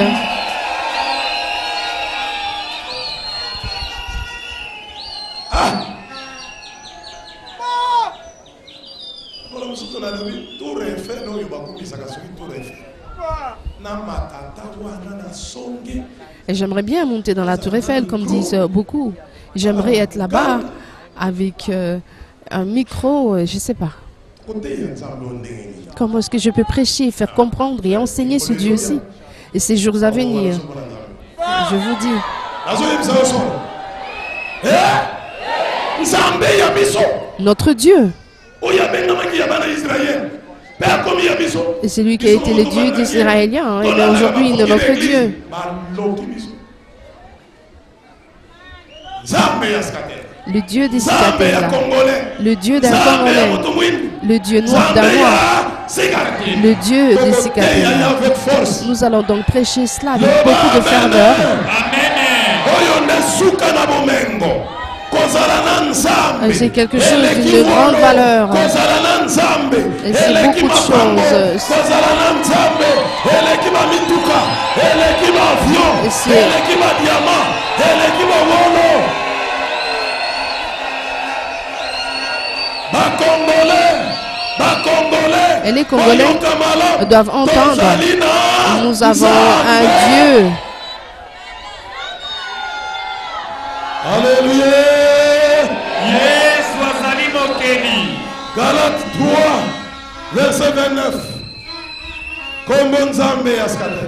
Et j'aimerais bien monter dans la Tour Eiffel, comme disent beaucoup. J'aimerais être là-bas avec un micro, je ne sais pas. Comment est-ce que je peux prêcher, faire comprendre et enseigner ce Dieu-ci et ces jours à venir? Je vous dis. Notre Dieu. Et c'est lui qui a été le Dieu des Israéliens. Et bien aujourd'hui, il est notre Dieu. Le Dieu des Sikatenda. Le Dieu d'un Congolais. Le Dieu noir d'un noir. Le Dieu des Sikatenda. Nous allons donc prêcher cela avec beaucoup de ferveur. C'est quelque chose d'une grande valeur. Et c'est beaucoup de choses. Et les Congolais doivent entendre. Nous avons un Dieu. Alléluia. Galates 3, verset 29. Kombo Nzambe yaskatenda.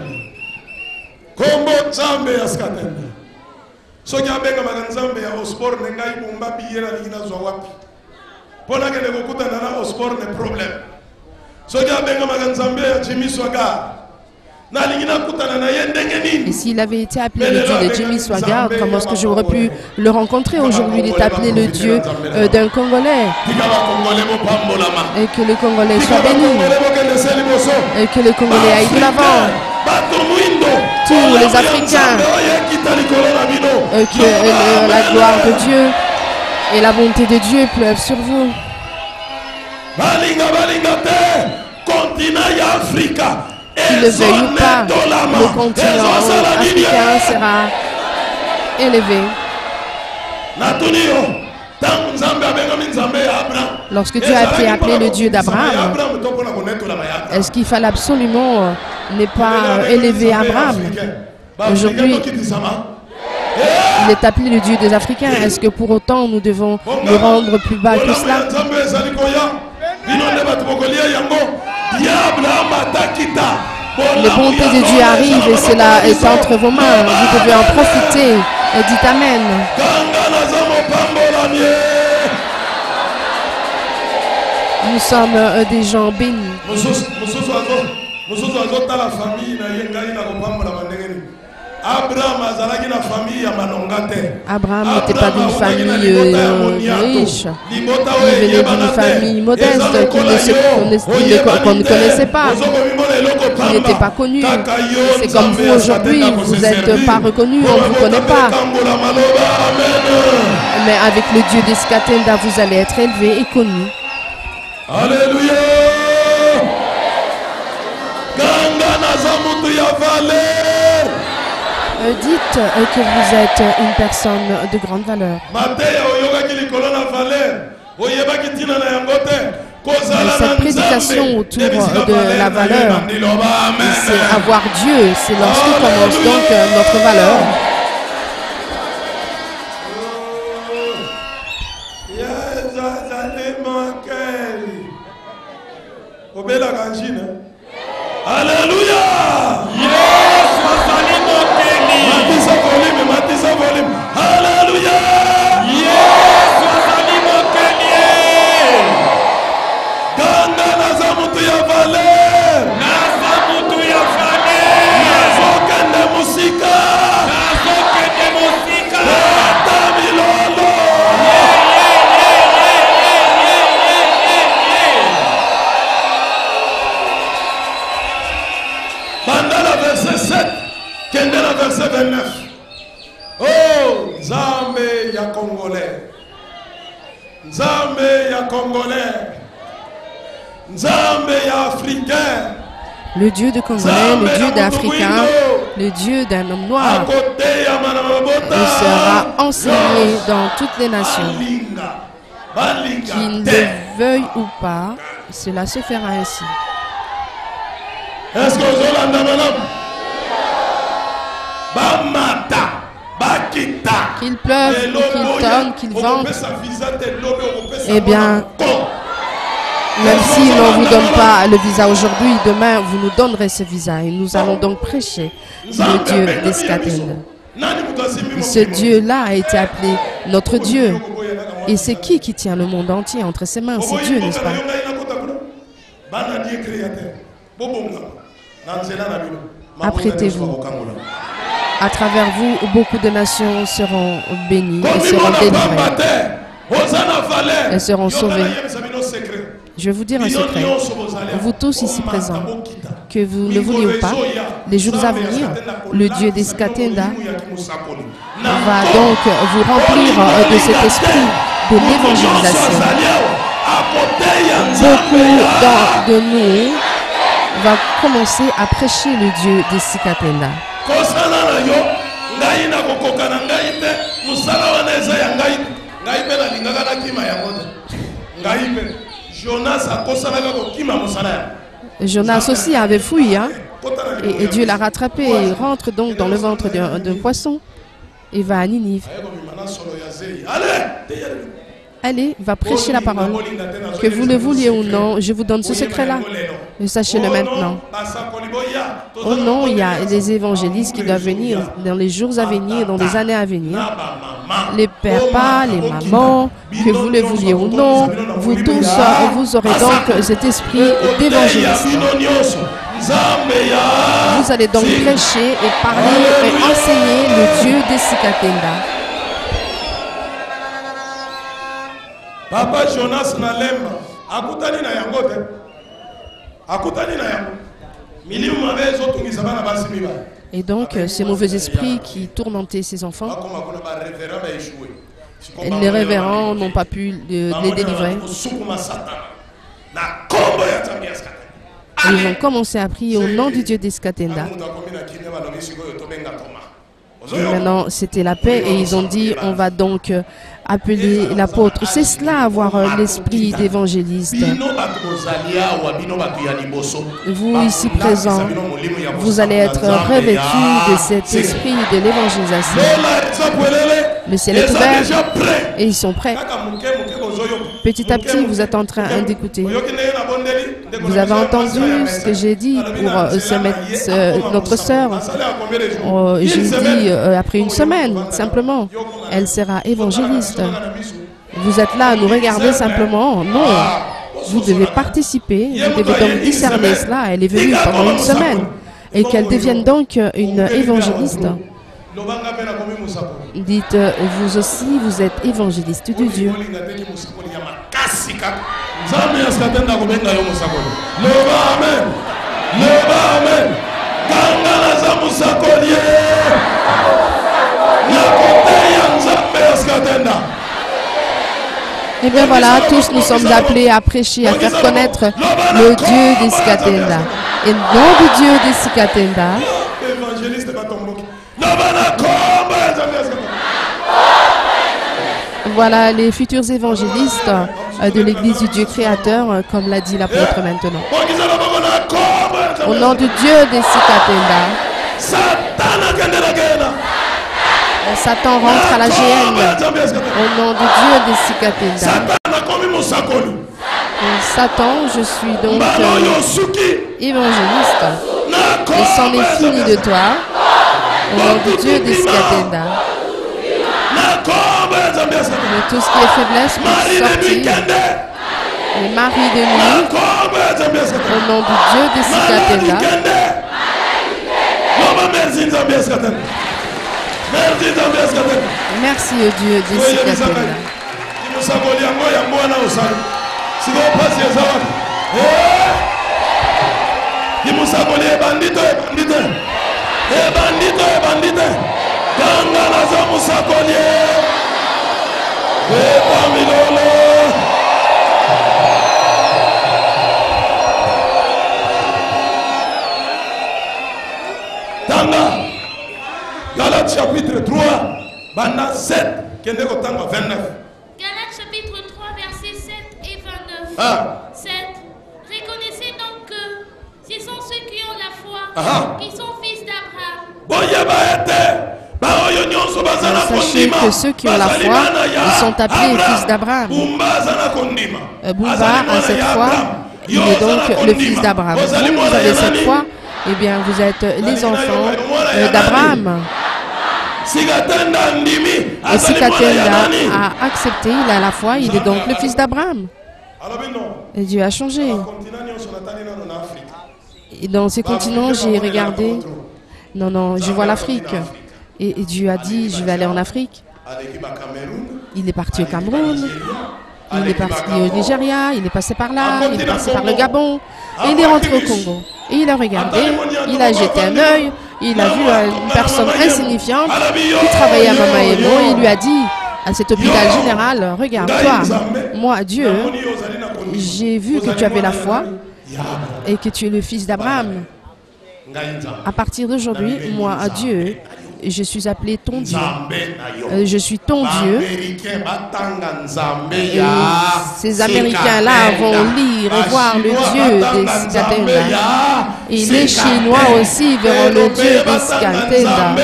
Kombo Nzambe yaskatenda. Soki abenga Nzambe ya osport nengai bumba biyera lingina zwa wapi. Pona kene kokutana na osport ne problème. Soki abenga Nzambe ya Jimmy Swaggart. Et s'il avait été appelé le Dieu de Jimmy Swaggart, comment est-ce que j'aurais pu le rencontrer aujourd'hui? Il est appelé le Dieu d'un Congolais. Et que le Congolais soit béni. Et que le Congolais aille de l'avant. Tous les Africains. Que la gloire de Dieu et la bonté de Dieu pleuvent sur vous. Qu'il le veuille ou pas, le continent africain sera élevé. Lorsque Dieu a été appelé le Dieu d'Abraham, est-ce qu'il fallait absolument n'est pas élevé Abraham. Aujourd'hui, il est appelé le Dieu des Africains. Est-ce que pour autant nous devons nous rendre plus bas que cela? Les bontés de Dieu arrivent et cela est entre vos mains. Vous devez en profiter. Et dites Amen. Nous sommes des gens bénis. Abraham n'était pas d'une famille riche. Il venait d'une famille modeste qu'on ne connaissait pas. Il n'était pas connu. C'est comme vous aujourd'hui, vous n'êtes pas reconnu, on ne vous connaît pas. Mais avec le Dieu d'Eskatenda, vous allez être élevé et connu. Alléluia. Dites que vous êtes une personne de grande valeur. Cette prédication autour de la valeur, c'est avoir Dieu, c'est lorsqu'il commence donc notre valeur. Alléluia. Alléluia. Ganga nazamutu ya valer. Nazamutu ya valer. Nazokende musika. Nazokende musika. Tamilolo. Bandala verset 7. Kendela verset 29. Oh, Nzambe ya Congolais. Nzambe ya Congolais. Nzambe ya Africain. Le Dieu de Congolais, le Dieu d'Africain, le Dieu d'un homme noir. Il sera enseigné dans toutes les nations. Qu'il le veuille ou pas, cela se fera ainsi. Est-ce que vous avez Bamata. Qu'il pleuve, qu'il tonne, qu'il vente, eh bien, même si l'on ne vous donne pas le visa aujourd'hui, demain vous nous donnerez ce visa et nous allons donc prêcher le Dieu d'Eskatenda. Ce Dieu-là a été appelé notre Dieu. Et c'est qui tient le monde entier entre ses mains? C'est Dieu, n'est-ce pas? Apprêtez-vous. À travers vous, beaucoup de nations seront bénies et seront délivrées. Elles seront sauvées. Je vais vous dire un secret. Vous tous ici présents, que vous le vouliez ou pas, les jours à venir, le Dieu d'Eskatenda va donc vous remplir de cet esprit de l'évangélisation. Beaucoup de nous vont commencer à prêcher le Dieu d'Eskatenda. Jonas aussi avait fui, hein? Et Dieu l'a rattrapé. Il rentre donc dans le ventre d'un poisson et va à Ninive. Allez, va prêcher la parole. Que vous le vouliez ou non, je vous donne ce secret-là. Sachez-le maintenant. Oh non, il y a des évangélistes qui doivent venir dans les jours à venir, dans les années à venir. Les pères, pas, les mamans, que vous le vouliez ou non, vous tous, vous aurez donc cet esprit d'évangéliste. Vous allez donc prêcher et parler et enseigner le Dieu d'Eskatenda. Papa Jonas na lemba akutani na yango te akutani na yango milimu mabe zotungisa bana basi miba. Et donc ces mauvais esprits qui tourmentaient ses enfants, les révérends n'ont pas pu les délivrer. Ils ont commencé à prier au nom du Dieu d'Eskatenda. Et maintenant, c'était la paix et ils ont dit, on va donc appelé l'apôtre. C'est cela, avoir l'esprit d'évangéliste. Vous ici présents, vous allez être revêtus de cet esprit de l'évangélisation. Le ciel est ouvert et ils sont prêts. Petit à petit, vous êtes en train d'écouter. Vous avez entendu ce que j'ai dit pour notre sœur. J'ai dit après une semaine, simplement, elle sera évangéliste. Vous êtes là à nous regarder simplement. Non, vous devez participer. Vous devez donc discerner cela. Elle est venue pendant une semaine. Et qu'elle devienne donc une évangéliste. Dites, vous aussi, vous êtes évangéliste de Dieu. Et bien voilà, tous nous sommes appelés à prêcher, à faire connaître le Dieu des Sikatenda. Et le nom du Dieu des Sikatenda. Voilà les futurs évangélistes de l'Église du Dieu créateur, comme l'a dit l'apôtre maintenant. Au nom du Dieu des Sikatenda. Satan rentre à la GN. Au nom du Dieu des Sikatenda. Satan, je suis donc évangéliste. Et c'en est fini de toi. Au nom du Dieu des Sikatenda. De tout ce qui est faiblesse pour sortir. Les maris de nuit. Au nom du Dieu des Sikatenda. Merci au Dieu des Sikatenda. Galates chapitre 3, banda 7, kende kotanga 29. Galates chapitre 3, versets 7 et 29. 7. Reconnaissez donc que ce sont ceux qui ont la foi, qui sont fils d'Abraham. Sachez que ceux qui ont la foi, ils sont appelés fils d'Abraham. Bumba a cette foi, il est donc le fils d'Abraham. Vous avez cette foi, eh bien vous êtes les enfants d'Abraham. Et Sikatenda a accepté, il a la foi, il est donc le fils d'Abraham. Et Dieu a changé. Et dans ces continents, j'ai regardé. Non, je vois l'Afrique. Et Dieu a dit, je vais aller en Afrique. Il est parti au Cameroun. Il est parti au Nigeria. Il est passé par là. Il est passé par le Gabon. Et il est rentré au Congo. Et il a regardé. Il a jeté un œil. Il a vu une personne insignifiante qui travaillait à Mamaemo. Et il lui a dit à cet hôpital général, regarde-toi, moi, Dieu, j'ai vu que tu avais la foi et que tu es le fils d'Abraham. À partir d'aujourd'hui, moi, à Dieu, je suis appelé ton Dieu. Je suis ton Dieu. Et ces Américains-là vont lire et voir le Dieu des Sikatenda. Et les Chinois aussi verront le Dieu des Sikatenda.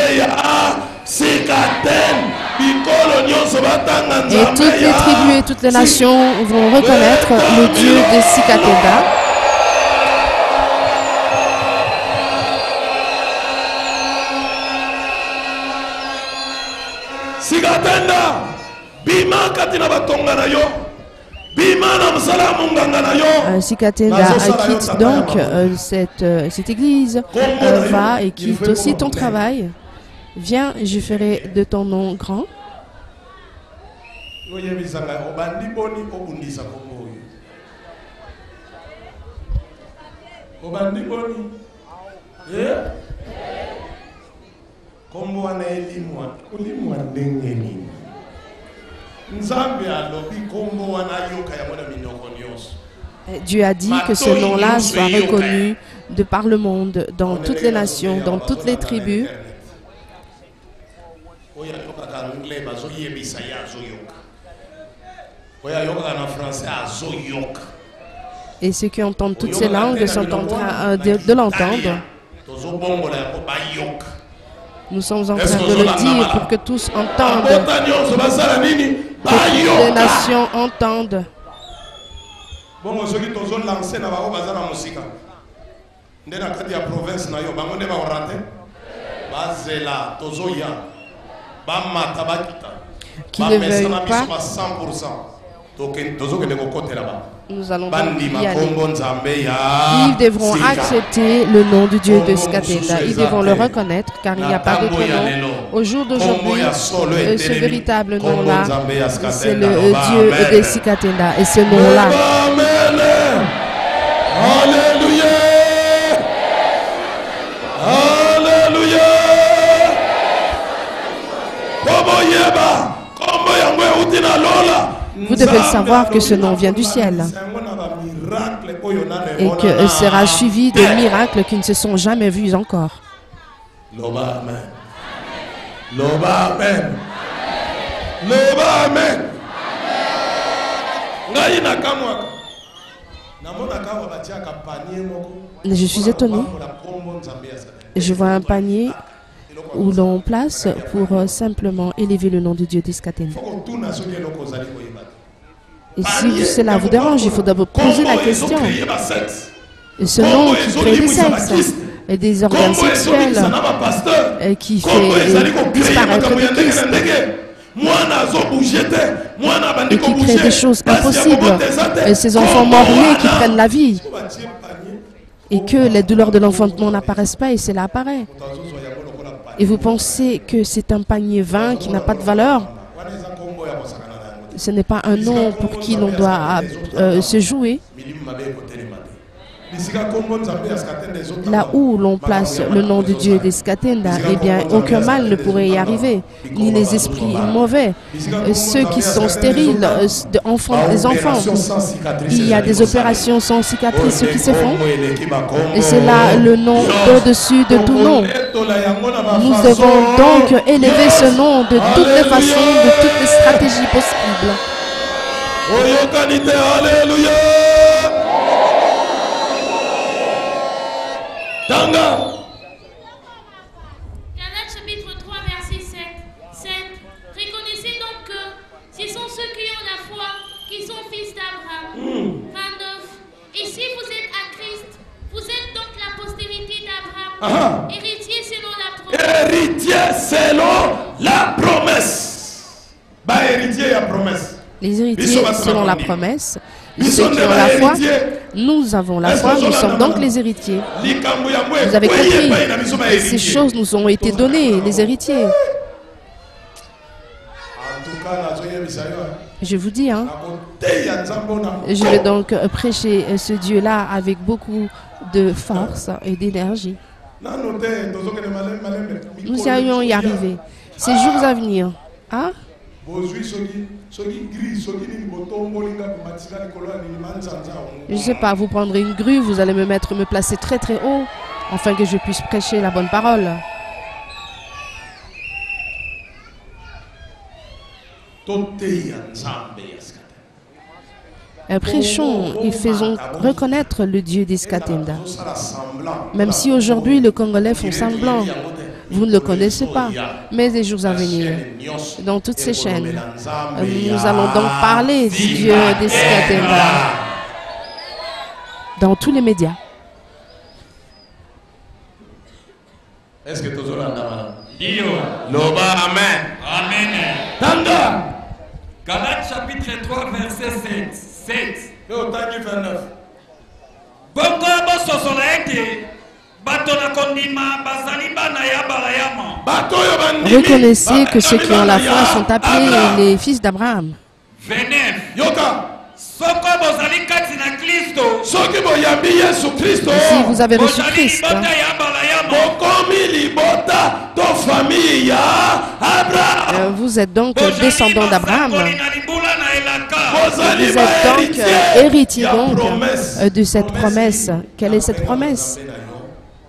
Et toutes les tribus et toutes les nations vont reconnaître le Dieu des Sikatenda. Sikatenda bima katina batonga na yo bima na msala munganga na yo. Sikatenda quitte donc cette église, va et quitte aussi ton travail. Viens, je ferai de ton nom grand. Kombo wana elimwa ulimwa ndenge nini Nzambe alobi kombo wana yoka ya mwana minoko nyonso. Dieu a dit que ce nom-là soit reconnu de par le monde, dans toutes les nations, dans toutes les tribus. Et ceux qui entendent toutes ces langues sont en train de l'entendre. Nous sommes en train de le dire pour que tous entendent, que toutes les nations entendent. Qui ne veulent pas, nous allons donc y aller. Ils devront accepter le nom du Dieu de Scatenda. Ils devront le reconnaître car il n'y a pas d'autre nom. Au jour d'aujourd'hui, ce véritable nom-là, c'est le Dieu de Scatenda. Et ce nom-là, Alléluia! Alléluia! vous devez le savoir que ce nom vient du ciel et que sera suivi de miracles qui ne se sont jamais vus encore. Loba amen. Loba amen. Loba amen. Je suis étonné. Je vois un panier où l'on place pour simplement élever le nom de Dieu d'Escatenda. Et si cela vous dérange, il faut d'abord poser la question. Et ce nom qui crée des sexes et des organes sexuels et qui fait disparaître des Christ et qui crée des choses impossibles et ces enfants mort-nés qui prennent la vie et que les douleurs de l'enfantement n'apparaissent pas et cela apparaît. Et vous pensez que c'est un panier vain qui n'a pas de valeur? Ce n'est pas un nom pour qui l'on doit se jouer. Là où l'on place le nom de Dieu d'Escatenda, eh bien, aucun mal ne pourrait y arriver, ni les esprits mauvais, ceux qui sont stériles, des enfants. Il y a des opérations sans cicatrices qui se font, et c'est là le nom au-dessus de tout nom. Nous devons donc élever ce nom de toutes les façons, de toutes les stratégies possibles. Galates chapitre 3 verset 7. Reconnaissez donc que ce sont ceux qui ont la foi qui sont fils d'Abraham. 29. Et si vous êtes à Christ, vous êtes donc la postérité d'Abraham, héritier selon la promesse. Héritier selon la promesse. Bah, héritier la promesse. Les héritiers selon la promesse. Ceux qui ont la foi, nous avons la foi, nous sommes donc les héritiers. Vous avez compris, et ces choses nous ont été données, les héritiers. Je vous dis, je vais donc prêcher ce Dieu-là avec beaucoup de force et d'énergie. Nous allons y arriver. Ces jours à venir, hein? Je ne sais pas, vous prendrez une grue, vous allez me placer très très haut, afin que je puisse prêcher la bonne parole. Prêchons et faisons reconnaître le Dieu d'Escatenda. Même si aujourd'hui les Congolais font semblant, vous ne le connaissez pas, mais des jours à venir, dans toutes ces chaînes, nous allons donc parler du Dieu d'Escatenda dans tous les médias. Est-ce que tu as Loba amen. Amen. Tanda. Galates chapitre 3 verset 7. Yo tangi 29. Bongo bososola ete. Reconnaissez que ceux qui ont la foi sont appelés les fils d'Abraham. Si vous avez reçu Christ, vous êtes donc descendants d'Abraham. Vous êtes donc héritiers de cette promesse. Quelle est cette promesse?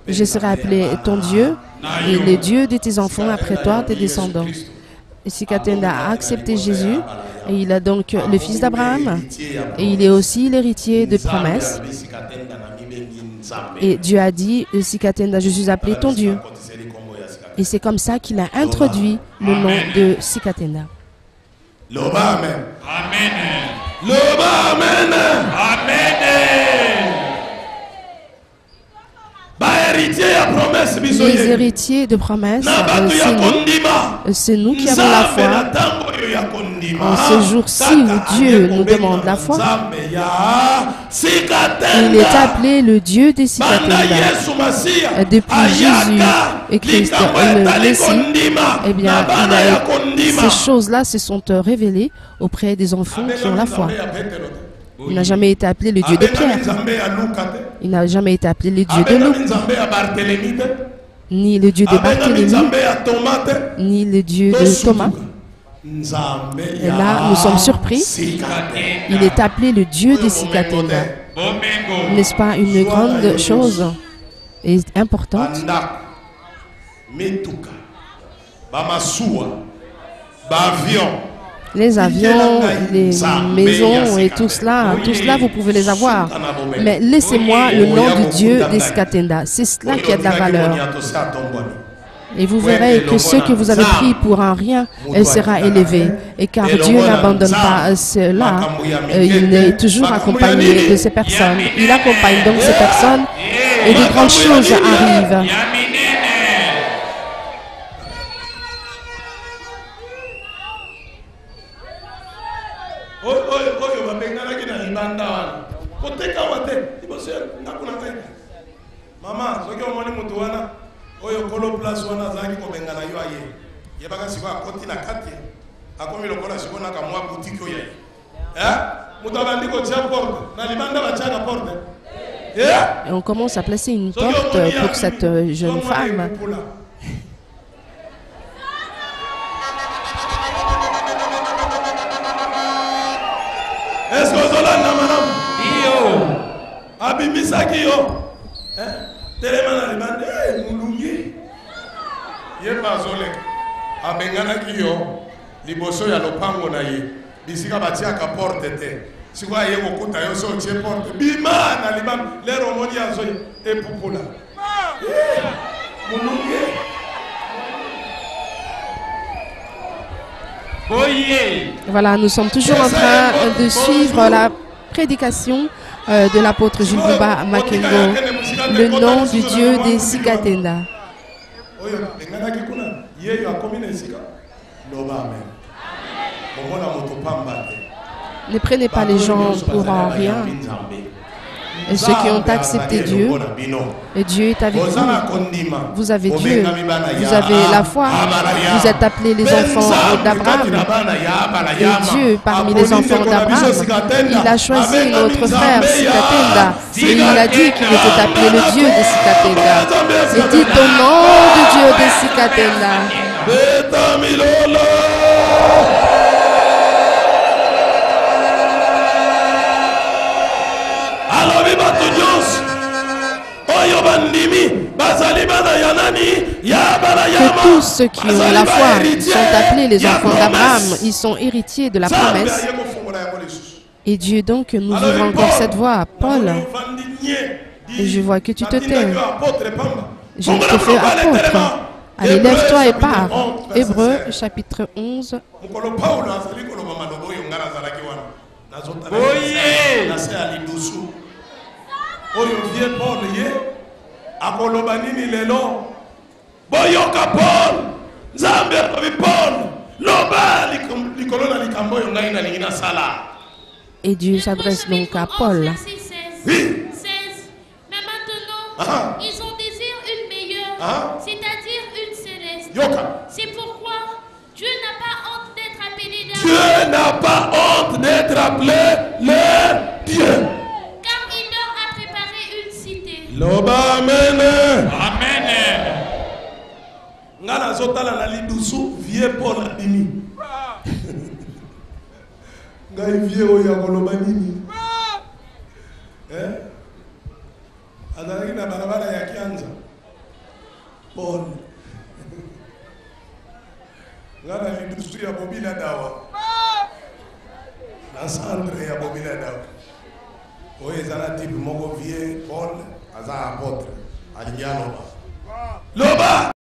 Je serai appelé ton Dieu et le Dieu de tes enfants après toi, tes descendants. Et si Scatenda a accepté Jésus, Et il a donc le fils d'Abraham. Et il est aussi l'héritier de promesses. Et Dieu a dit, Sikatenda, je suis appelé ton Dieu. Et c'est comme ça qu'il a introduit le nom de Sikatenda. Loba amen. Amen. Loba amen. Amen. Les héritiers de promesses, c'est nous qui avons la foi. En ce jour-ci où Dieu nous demande la foi, il est appelé le Dieu des Sikatenda. Depuis Jésus et Christ, le Messie, eh bien, ces choses-là se sont révélées auprès des enfants qui ont la foi. Il n'a jamais été appelé le Dieu de Pierre. Il n'a jamais été appelé le Dieu de Luc, ni le Dieu de Barthélemy, ni le Dieu de Thomas. Et là, nous sommes surpris. Il est appelé le Dieu des Sikatenda. N'est-ce pas une grande chose et importante? Les avions, les maisons et tout cela, vous pouvez les avoir. Mais laissez-moi le nom du Dieu des Sikatenda. C'est cela qui a de la valeur. Et vous verrez que ce que vous avez pris pour un rien, elle sera élevé. Et car Dieu n'abandonne pas cela, il est toujours accompagné de ces personnes. Il accompagne donc ces personnes et de grandes choses arrivent. Maman, ce qui est mon moutoana, oyo kolo place wana zaki ko bengana yo aye. Yebaka siko akoti na kati. Akomi lokola siko na kamwa boutique oyo. Mutaba ndiko tia porte. Na libanda ba tia porte. Et on commence à placer une porte pour cette jeune femme. Est-ce que vous avez un madame? Yo. Abimisaki yo. Telemana libande mulungi. Yeba zole. Abengana kiyo. Liboso ya lopango na ye. Bisika batia ka porte te. Sikwa ye kokuta yo so tie porte. Bima na libam lero moni azo e pupula. Mulungi. Voilà, nous sommes toujours en train de suivre la prédication de l'apôtre Jules Bouba Makengo, le nom du Dieu des Sikatenda. Ne prenez pas les gens pour rien. Et ceux qui ont accepté Dieu, et Dieu est avec vous. Vous avez Dieu, vous avez la foi, vous êtes appelés les enfants d'Abraham. Et Dieu, parmi les enfants d'Abraham, il a choisi notre frère Sikatenda. Et il a dit qu'il était appelé le Dieu des Sikatenda. Et dites au nom du Dieu des Sikatenda. Que tous ceux qui ont la foi sont appelés les enfants d'Abraham, ils sont héritiers de la promesse. Et Dieu donc nous ouvre encore cette voie. Paul, et je vois que tu te tais. Je te fais apôtre. Allez, lève-toi et pars. Hébreux chapitre 11. Oyo vie Paul ye akoloba nini lelo boyoka Paul Nzambe akobi Paul loba likolo na likambo yo ngai na lingina sala. Et Dieu s'adresse donc à Paul. Oui. 16. Mais maintenant, ils ont désir une meilleure, c'est-à-dire une céleste. Yoka. C'est pourquoi Dieu n'a pas honte d'être appelé leur Dieu n'a pas honte d'être appelé leur Dieu. Loba amen. Amen. Ngana zotala na lidusu vie Paul abimi. Ngai vie oya koloba nini? Azalaki na barabara ya Kianza. Paul. Ngana lidusu ya Bobila dawa. na centre ya Bobila Daoud. Oyo ezala type moko vie Paul aza apôtre alingi aloba. Loba